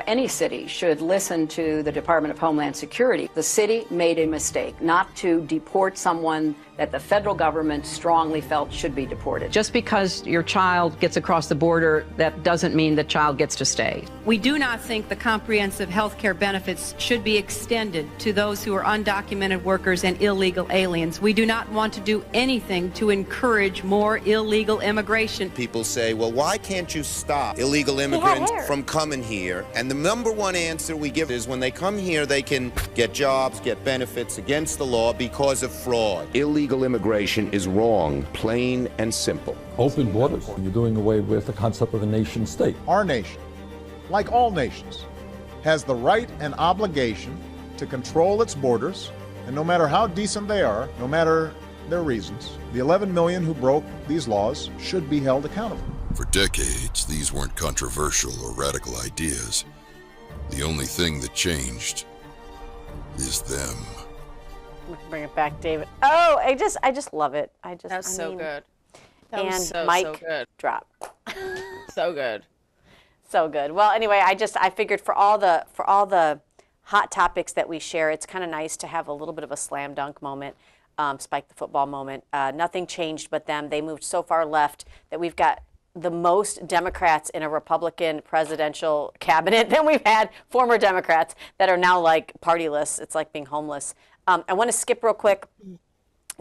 [SPEAKER 21] Any city should listen to the Department of Homeland Security. The city made a mistake not to deport someone that the federal government strongly felt should be deported.
[SPEAKER 22] Just because your child gets across the border, that doesn't mean the child gets to stay.
[SPEAKER 23] We do not think the comprehensive health care benefits should be extended to those who are undocumented workers and illegal aliens. We do not want to do anything to encourage more illegal immigration.
[SPEAKER 24] People say, well, why can't you stop illegal immigrants from coming here? And the number one answer we give is when they come here, they can get jobs, get benefits against the law because of fraud.
[SPEAKER 25] Illegal immigration is wrong, plain and simple.
[SPEAKER 26] Open borders. You're doing away with the concept of a nation state.
[SPEAKER 18] Our nation, like all nations, has the right and obligation to control its borders, and no matter how decent they are, no matter their reasons, the 11 million who broke these laws should be held accountable.
[SPEAKER 17] For decades, these weren't controversial or radical ideas. The only thing that changed is them.
[SPEAKER 2] Bring it back, David. Oh, I just love it.
[SPEAKER 1] That's so good. That
[SPEAKER 2] and
[SPEAKER 1] was so
[SPEAKER 2] good. Drop.
[SPEAKER 1] So good.
[SPEAKER 2] So good. Well, anyway, I figured for all the hot topics that we share, it's kind of nice to have a little bit of a slam dunk moment, Spike the football moment. Nothing changed but them. They moved so far left that we've got the most Democrats in a Republican presidential cabinet than we've had former Democrats that are now like partyless. It's like being homeless. I want to skip real quick.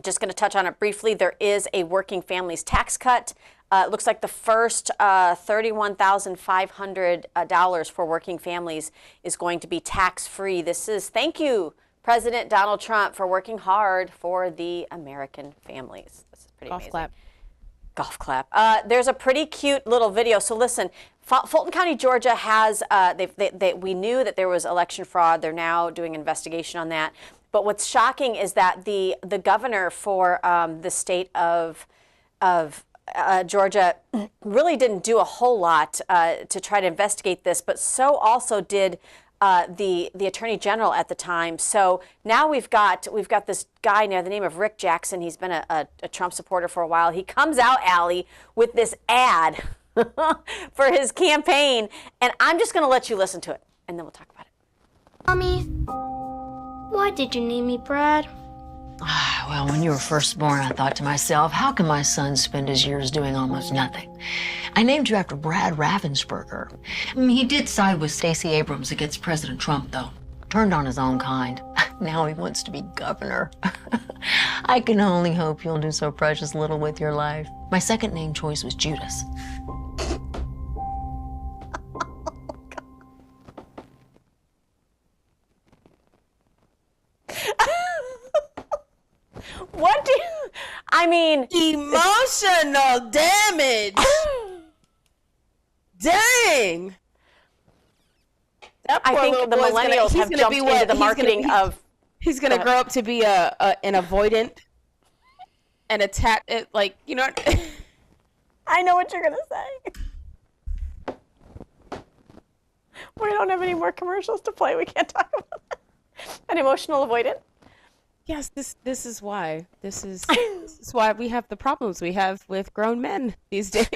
[SPEAKER 2] Just going to touch on it briefly. There is a working families tax cut. It looks like the first $31,500 for working families is going to be tax-free. This is thank you, President Donald Trump, for working hard for the American families. This is pretty amazing.
[SPEAKER 1] Clap.
[SPEAKER 2] Golf clap. There's a pretty cute little video. So listen, Fulton County, Georgia has, we knew that there was election fraud. They're now doing an investigation on that. But what's shocking is that the governor for the state of Georgia really didn't do a whole lot to try to investigate this, but so also did the attorney general at the time. So now we've got this guy now, the name of Rick Jackson. He's been a Trump supporter for a while. He comes out, Allie, with this ad for his campaign, and I'm just going to let you listen to it, and then we'll talk about it.
[SPEAKER 27] Mommy, why did you name me Brad?
[SPEAKER 28] Well, when you were first born, I thought to myself, how can my son spend his years doing almost nothing? I named you after Brad Ravensburger. He did side with Stacey Abrams against President Trump, though. Turned on his own kind. Now he wants to be governor. I can only hope you'll do so precious little with your life. My second name choice was Judas.
[SPEAKER 2] I mean,
[SPEAKER 1] emotional damage. Dang. That poor
[SPEAKER 2] I think
[SPEAKER 1] little
[SPEAKER 2] the
[SPEAKER 1] boy's
[SPEAKER 2] millennials have jumped into the marketing of.
[SPEAKER 1] He's gonna grow up to be an avoidant and attack it, like, you know.
[SPEAKER 2] I know what you're gonna say. We don't have any more commercials to play. We can't talk about that. An emotional avoidant.
[SPEAKER 1] Yes, this is why. This is why we have the problems we have with grown men these days.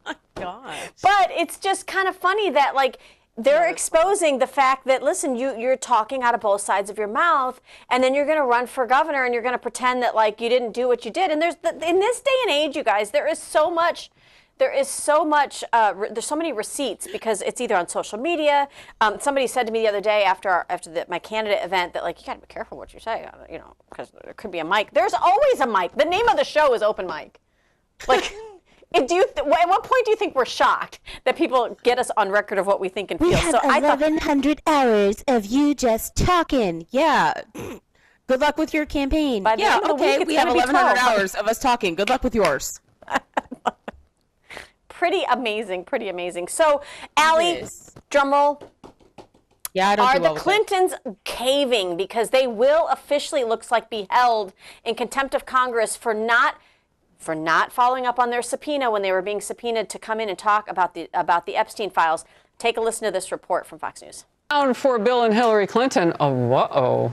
[SPEAKER 1] My gosh.
[SPEAKER 2] But it's just kind of funny that, like, they're exposing the fact that, listen, you're talking out of both sides of your mouth, and then you're going to run for governor, and you're going to pretend that, like, you didn't do what you did. And in this day and age, you guys, there's so many receipts, because it's either on social media. Somebody said to me the other day after my candidate event that, like, you got to be careful what you say, you know, because there could be a mic. There's always a mic. The name of the show is Open Mic. Like, at what point do you think we're shocked that people get us on record of what we think and feel?
[SPEAKER 1] We have 1,100 hours of you just talking. Yeah. Good luck with your campaign.
[SPEAKER 2] By the end of the week,
[SPEAKER 1] we
[SPEAKER 2] it's
[SPEAKER 1] have
[SPEAKER 2] gonna be
[SPEAKER 1] 1,100
[SPEAKER 2] 12.
[SPEAKER 1] hours of us talking. Good luck with yours.
[SPEAKER 2] Pretty amazing, pretty amazing. So, Allie, drum roll.
[SPEAKER 1] Yeah, I don't
[SPEAKER 2] Are
[SPEAKER 1] do well
[SPEAKER 2] the
[SPEAKER 1] with it.
[SPEAKER 2] Clintons caving because they will officially, looks like, be held in contempt of Congress for not following up on their subpoena when they were being subpoenaed to come in and talk about the Epstein files? Take a listen to this report from Fox News.
[SPEAKER 3] For Bill and Hillary Clinton,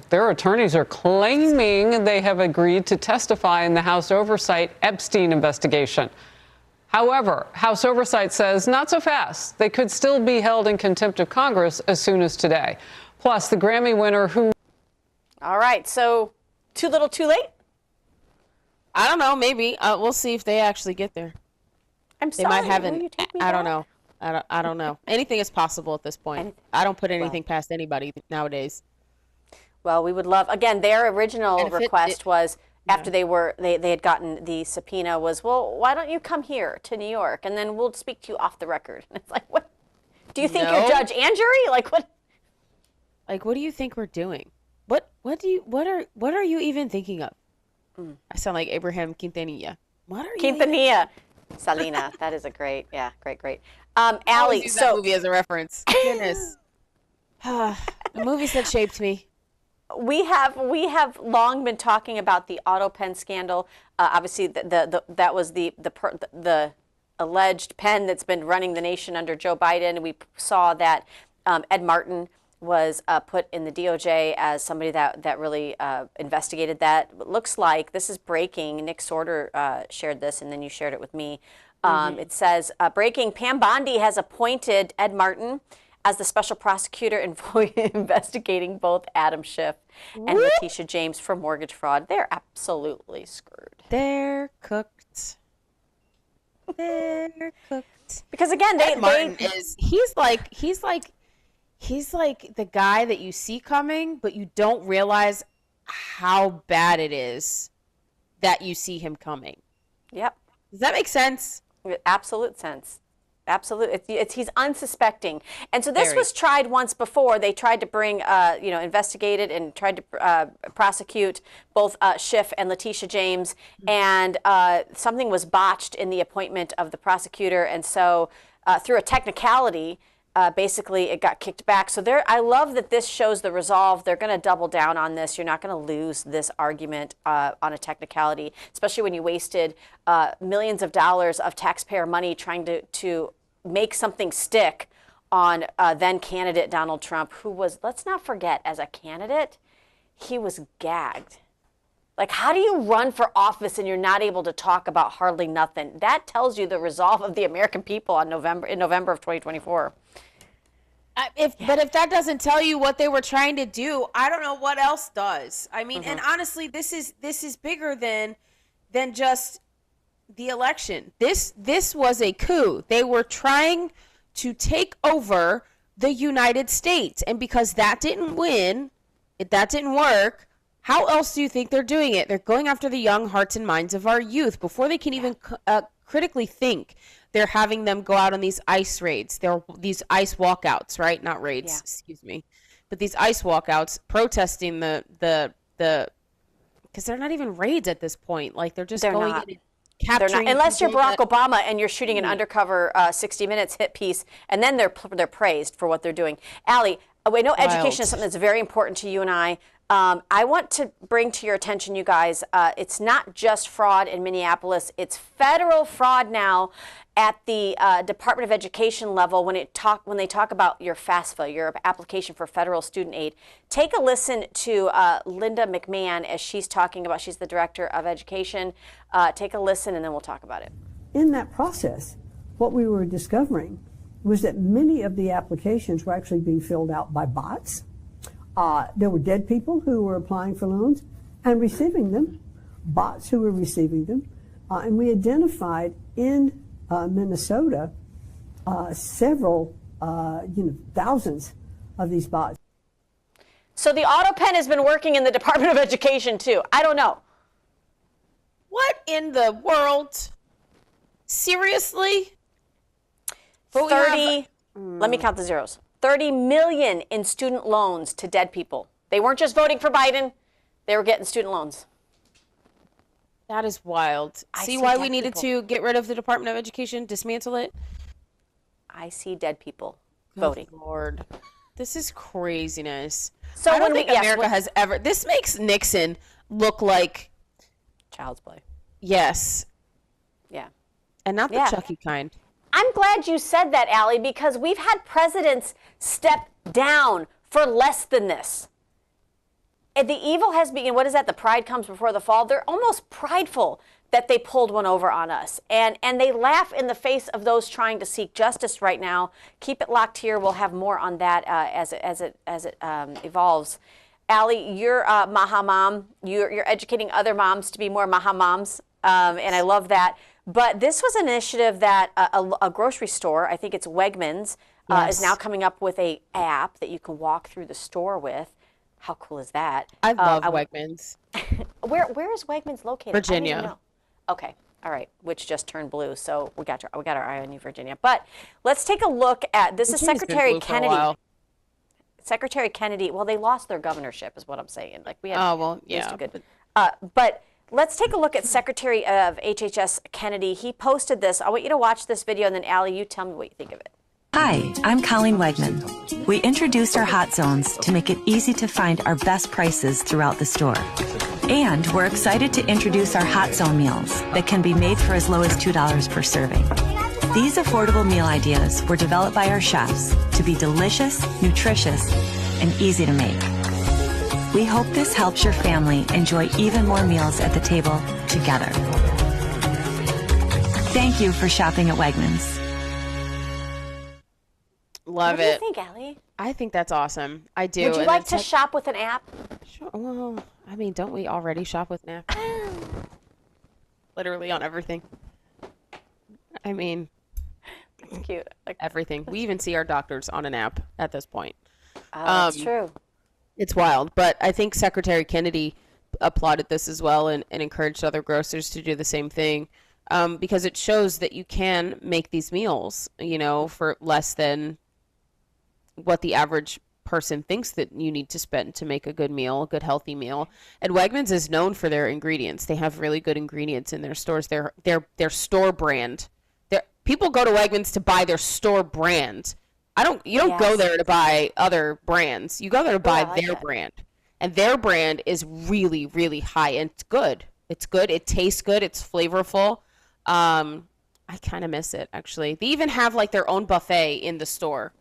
[SPEAKER 3] their attorneys are claiming they have agreed to testify in the House Oversight Epstein investigation. However, House Oversight says not so fast. They could still be held in contempt of Congress as soon as today. Plus, the Grammy winner who...
[SPEAKER 2] All right, so too little, too late?
[SPEAKER 1] I don't know. Maybe we'll see if they actually get there.
[SPEAKER 2] I'm
[SPEAKER 1] They
[SPEAKER 2] sorry.
[SPEAKER 1] might have
[SPEAKER 2] will
[SPEAKER 1] an.
[SPEAKER 2] you take me
[SPEAKER 1] I don't
[SPEAKER 2] back?
[SPEAKER 1] know. I don't know. Anything is possible at this point. I don't put anything past anybody nowadays.
[SPEAKER 2] Well, we would love, again, their original request was, after they had gotten the subpoena, was, well, why don't you come here to New York and then we'll speak to you off the record? And it's like, what? Do you think you're judge and jury? Like, what?
[SPEAKER 1] Like, what do you think we're doing? What are you even thinking of? I sound like Abraham Quintanilla. What are you?
[SPEAKER 2] Quintanilla. Salina. That is a great. Allie,
[SPEAKER 1] use that movie as a reference. Goodness. The movies that shaped me.
[SPEAKER 2] We have long been talking about the auto pen scandal. Obviously, that was the alleged pen that's been running the nation under Joe Biden. We saw that Ed Martin was put in the DOJ as somebody that really investigated that. It looks like, this is breaking, Nick Sorter shared this, and then you shared it with me. It says, breaking, Pam Bondi has appointed Ed Martin as the special prosecutor investigating both Adam Schiff and Letitia James for mortgage fraud. They're absolutely screwed.
[SPEAKER 1] They're cooked. They're cooked.
[SPEAKER 2] Because again,
[SPEAKER 1] Ed Martin he's like the guy that you see coming, but you don't realize how bad it is that you see him coming.
[SPEAKER 2] Yep.
[SPEAKER 1] Does that make sense?
[SPEAKER 2] Absolute sense. Absolutely. He's unsuspecting. And so this was tried once before. They tried to bring, investigated and tried to prosecute both Schiff and Letitia James. And something was botched in the appointment of the prosecutor. And so through a technicality, basically it got kicked back. So I love that this shows the resolve. They're going to double down on this. You're not going to lose this argument on a technicality, especially when you wasted millions of dollars of taxpayer money trying to make something stick on then candidate Donald Trump, who was, let's not forget, as a candidate, he was gagged. Like, how do you run for office and you're not able to talk about hardly nothing? That tells you the resolve of the American people in November of 2024.
[SPEAKER 1] But if that doesn't tell you what they were trying to do, I don't know what else does. I mean, and honestly, this is bigger than just the election. This was a coup. They were trying to take over the United States, and because that didn't work, how else do you think they're doing it? They're going after the young hearts and minds of our youth before they can even critically think. They're having them go out on these ICE raids. These ICE walkouts, right? Not raids, excuse me. But these ICE walkouts protesting the because they're not even raids at this point. Like they're just
[SPEAKER 2] They're
[SPEAKER 1] going
[SPEAKER 2] not.
[SPEAKER 1] in and capturing.
[SPEAKER 2] Unless you're
[SPEAKER 1] people
[SPEAKER 2] Barack
[SPEAKER 1] that-
[SPEAKER 2] Obama and you're shooting an undercover 60 Minutes hit piece, and then they're praised for what they're doing. Allie, we know education is something that's very important to you and I. I want to bring to your attention, you guys, it's not just fraud in Minneapolis. It's federal fraud now at the Department of Education level when they talk about your FAFSA, your application for federal student aid. Take a listen to Linda McMahon as she's talking about, she's the Director of Education. Take a listen and then we'll talk about it.
[SPEAKER 4] In that process, what we were discovering was that many of the applications were actually being filled out by bots. There were dead people who were applying for loans and receiving them, bots who were receiving them, and we identified in Minnesota several, thousands of these bots.
[SPEAKER 2] So the auto pen has been working in the Department of Education too. I don't know.
[SPEAKER 1] What in the world? Seriously?
[SPEAKER 2] 30, let me count the zeros. 30 million in student loans to dead people. They weren't just voting for Biden, they were getting student loans.
[SPEAKER 1] That is wild. See why we needed to get rid of the Department of Education, dismantle it?
[SPEAKER 2] I see dead people voting.
[SPEAKER 1] Lord, this is craziness.
[SPEAKER 2] So
[SPEAKER 1] I don't
[SPEAKER 2] when
[SPEAKER 1] think America has ever. This makes Nixon look like
[SPEAKER 2] child's play.
[SPEAKER 1] Yes.
[SPEAKER 2] Yeah.
[SPEAKER 1] And not the Chucky kind.
[SPEAKER 2] I'm glad you said that, Allie, because we've had presidents step down for less than this. And the evil has begun. What is that? The pride comes before the fall. They're almost prideful that they pulled one over on us. And they laugh in the face of those trying to seek justice right now. Keep it locked here. We'll have more on that as it evolves. Allie, you're a Maha mom. You're educating other moms to be more Maha moms. And I love that. But this was an initiative that a grocery store, I think it's Wegmans, is now coming up with an app that you can walk through the store with. How cool is that?
[SPEAKER 1] I love Wegmans.
[SPEAKER 2] Where is Wegmans located?
[SPEAKER 1] Virginia.
[SPEAKER 2] I don't even know. Okay. All right. Which just turned blue. So we got our eye on you, Virginia. But let's take a look at this. Is Secretary Kennedy. Secretary Kennedy. Well, they lost their governorship, is what I'm saying. Like we had.
[SPEAKER 1] Oh well, yeah.
[SPEAKER 2] Good. But let's take a look at Secretary of HHS Kennedy. He posted this. I want you to watch this video, and then Allie, you tell me what you think of it.
[SPEAKER 5] Hi, I'm Colleen Wegman. We introduced our hot zones to make it easy to find our best prices throughout the store. And we're excited to introduce our hot zone meals that can be made for as low as $2 per serving. These affordable meal ideas were developed by our chefs to be delicious, nutritious, and easy to make. We hope this helps your family enjoy even more meals at the table together. Thank you for shopping at Wegmans.
[SPEAKER 1] Love
[SPEAKER 2] it. What do you
[SPEAKER 1] it.
[SPEAKER 2] think, Allie?
[SPEAKER 1] I think that's awesome. I do.
[SPEAKER 2] Would you like to shop with an app?
[SPEAKER 1] Sure. Well, I mean, don't we already shop with an app? Literally on everything. I mean,
[SPEAKER 2] it's cute. Like,
[SPEAKER 1] everything. We even see our doctors on an app at this point.
[SPEAKER 2] Oh, that's true.
[SPEAKER 1] It's wild, but I think Secretary Kennedy applauded this as well and encouraged other grocers to do the same thing because it shows that you can make these meals, for less than what the average person thinks that you need to spend to make a good meal, a good healthy meal. And Wegmans is known for their ingredients. They have really good ingredients in their stores. Their store brand. People go to Wegmans to buy their store brand. You don't go there to buy other brands. You go there to buy their brand. And their brand is really, really high and it's good. It's good. It tastes good. It's flavorful. I kind of miss it actually. They even have like their own buffet in the store.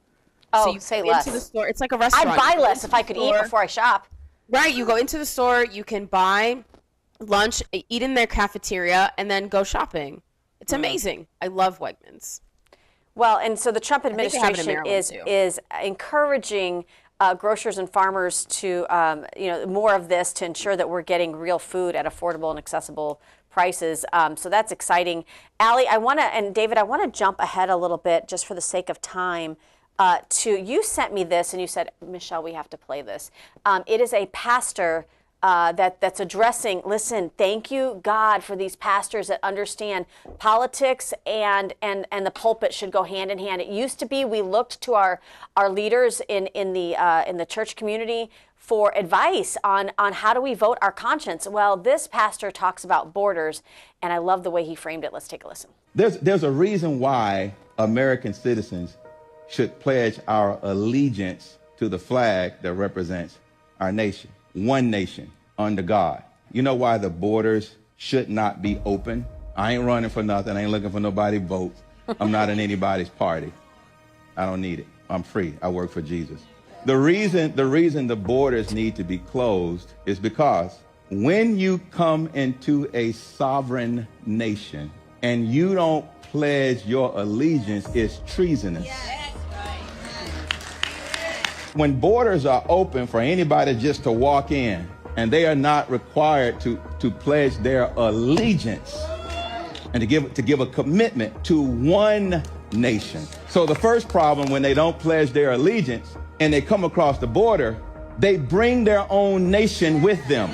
[SPEAKER 2] Oh,
[SPEAKER 1] so you
[SPEAKER 2] say
[SPEAKER 1] go
[SPEAKER 2] less.
[SPEAKER 1] Into the store. It's like a restaurant.
[SPEAKER 2] I'd buy less if I could eat before I shop.
[SPEAKER 1] Right. You go into the store, you can buy lunch, eat in their cafeteria, and then go shopping. It's amazing. I love Wegmans.
[SPEAKER 2] Well, and so the Trump administration is encouraging grocers and farmers to, more of this to ensure that we're getting real food at affordable and accessible prices. So that's exciting. Allie, and David, I want to jump ahead a little bit just for the sake of time. You sent me this and you said, Michelle, we have to play this. It is a pastor that's addressing, listen, thank you, God, for these pastors that understand politics and the pulpit should go hand in hand. It used to be we looked to our leaders in the church community for advice on how do we vote our conscience. Well, this pastor talks about borders, and I love the way he framed it. Let's take a listen.
[SPEAKER 6] There's a reason why American citizens should pledge our allegiance to the flag that represents our nation. One nation under God. You know why the borders should not be open? I ain't running for nothing. I ain't looking for nobody vote. I'm not in anybody's party. I don't need it. I'm free. I work for Jesus. The reason the borders need to be closed is because when you come into a sovereign nation and you don't pledge your allegiance, it's treasonous. When borders are open for anybody just to walk in, and they are not required to pledge their allegiance and to give a commitment to one nation. So the first problem, when they don't pledge their allegiance and they come across the border, they bring their own nation with them.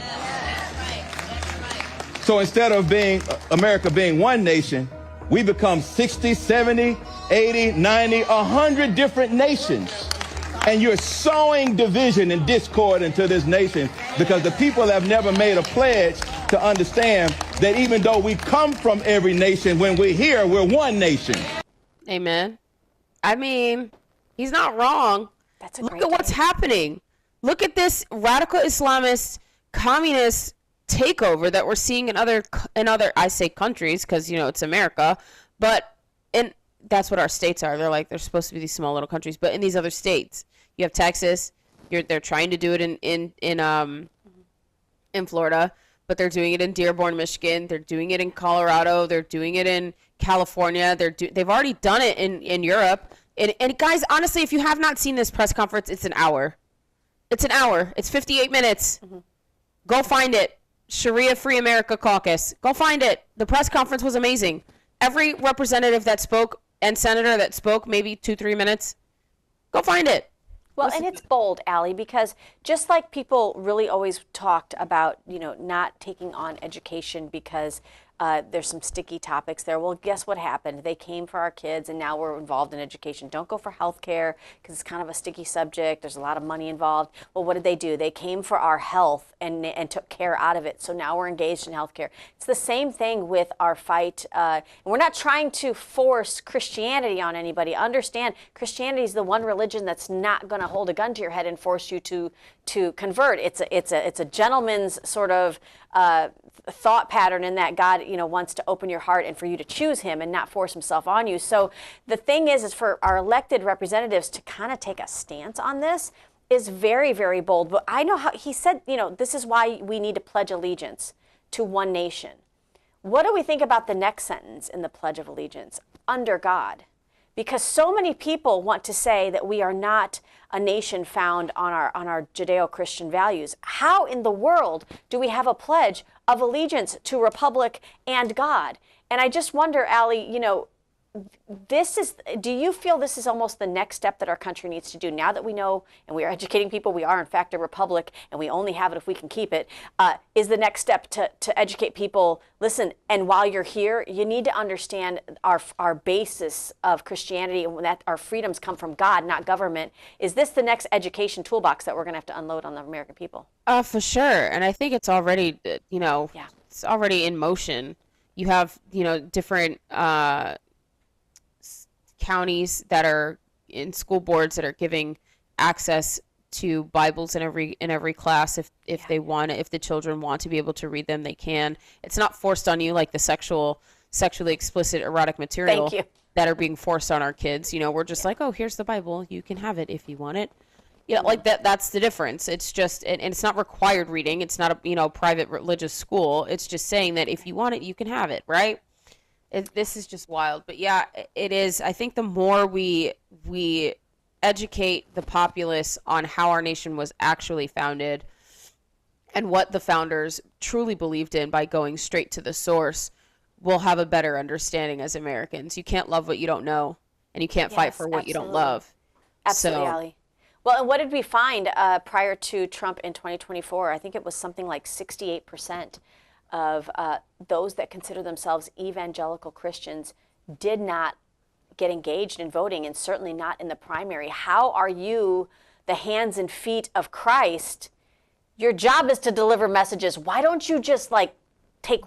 [SPEAKER 6] So instead of America being one nation, we become 60, 70, 80, 90, 100 different nations. And you're sowing division and discord into this nation because the people have never made a pledge to understand that even though we come from every nation, when we're here, we're one nation.
[SPEAKER 1] Amen. I mean, he's not wrong. Look at what's happening. Look at this radical Islamist, communist takeover that we're seeing in other I say countries because, you know, it's America, but that's what our states are. They're supposed to be these small little countries, but in these other states, you have Texas. They're trying to do it in Florida, but they're doing it in Dearborn, Michigan. They're doing it in Colorado. They're doing it in California. They've already done it in Europe. And guys, honestly, if you have not seen this press conference, it's an hour. It's an hour. It's 58 minutes. Mm-hmm. Go find it. Sharia Free America Caucus. Go find it. The press conference was amazing. Every representative that spoke and senator that spoke, maybe 2-3 minutes. Go find it.
[SPEAKER 2] Well, and it's bold, Allie, because just like people really always talked about, you know, not taking on education because there's some sticky topics there. Well, guess what happened? They came for our kids, and now we're involved in education. Don't go for health care because it's kind of a sticky subject. There's a lot of money involved. Well, what did they do? They came for our health and took care out of it. So now we're engaged in health care. It's the same thing with our fight. And we're not trying to force Christianity on anybody. Understand, Christianity is the one religion that's not going to hold a gun to your head and force you to convert. It's a gentleman's sort of thought pattern in that God, you know, wants to open your heart and for you to choose him and not force himself on you. So the thing is for our elected representatives to kind of take a stance on this is very, very bold. But I know how he said, you know, this is why we need to pledge allegiance to one nation. What do we think about the next sentence in the Pledge of Allegiance? Under God. Because so many people want to say that we are not a nation found on our Judeo-Christian values. How in the world do we have a pledge of allegiance to Republic and God? And I just wonder, Allie, you know, do you feel this is almost the next step that our country needs to do now that we know and we are educating people we are in fact a republic and we only have it if we can keep it, is the next step to educate people, listen, and while you're here, you need to understand our basis of Christianity and that our freedoms come from God, not government. Is this the next education toolbox that we're going to have to unload on the American people?
[SPEAKER 1] For sure. And I think it's already, you know, it's already in motion. You have, you know, different counties that are in school boards that are giving access to Bibles in every class if they want it. If the children want to be able to read them, they can. It's not forced on you like the sexually explicit erotic material that are being forced on our kids. You know, we're just like, oh, here's the Bible, you can have it if you want it. Yeah, like that's the difference. It's just, and it's not required reading. It's not a, you know, private religious school. It's just saying that if you want it, you can have it, right? This is just wild. But yeah, it is. I think the more we educate the populace on how our nation was actually founded and what the founders truly believed in by going straight to the source, we'll have a better understanding as Americans. You can't love what you don't know, and you can't fight for what you don't love.
[SPEAKER 2] Absolutely, Allie. Well, and what did we find prior to Trump in 2024? I think it was something like 68% of those that consider themselves evangelical Christians did not get engaged in voting, and certainly not in the primary. How are you the hands and feet of Christ? Your job is to deliver messages. Why don't you just like take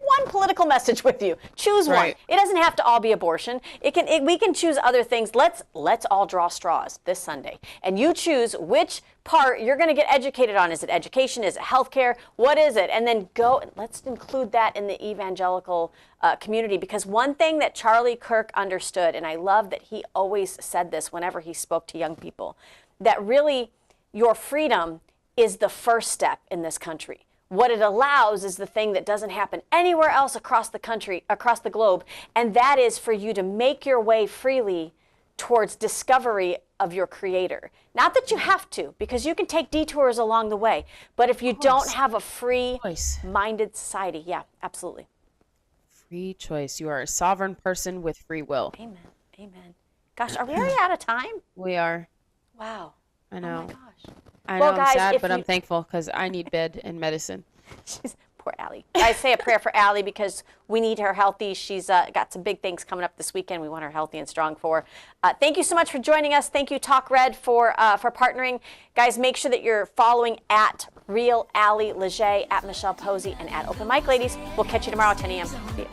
[SPEAKER 2] one political message with you? Choose one. It doesn't have to all be abortion. We can choose other things. Let's all draw straws this Sunday, and you choose which part you're going to get educated on. Is it education? Is it healthcare? What is it? And then go. Let's include that in the evangelical community, because one thing that Charlie Kirk understood, and I love that he always said this whenever he spoke to young people, that really your freedom is the first step in this country. What it allows is the thing that doesn't happen anywhere else across the country, across the globe, and that is for you to make your way freely towards discovery of your Creator. Not that you have to, because you can take detours along the way, but if you don't have a free-minded society, yeah, absolutely.
[SPEAKER 1] Free choice. You are a sovereign person with free will.
[SPEAKER 2] Amen. Amen. Gosh, are we already out of time?
[SPEAKER 1] We are.
[SPEAKER 2] Wow.
[SPEAKER 1] I know.
[SPEAKER 2] Oh my gosh.
[SPEAKER 1] I know, I'm sad, but I'm thankful because I need bed and medicine.
[SPEAKER 2] Poor Allie. I say a prayer for Allie because we need her healthy. She's got some big things coming up this weekend. We want her healthy and strong for. Thank you so much for joining us. Thank you, Talk Red, for partnering. Guys, make sure that you're following at Real Allie Leger, at Michelle Posey, and at Open Mic Ladies. We'll catch you tomorrow at 10 a.m. See you.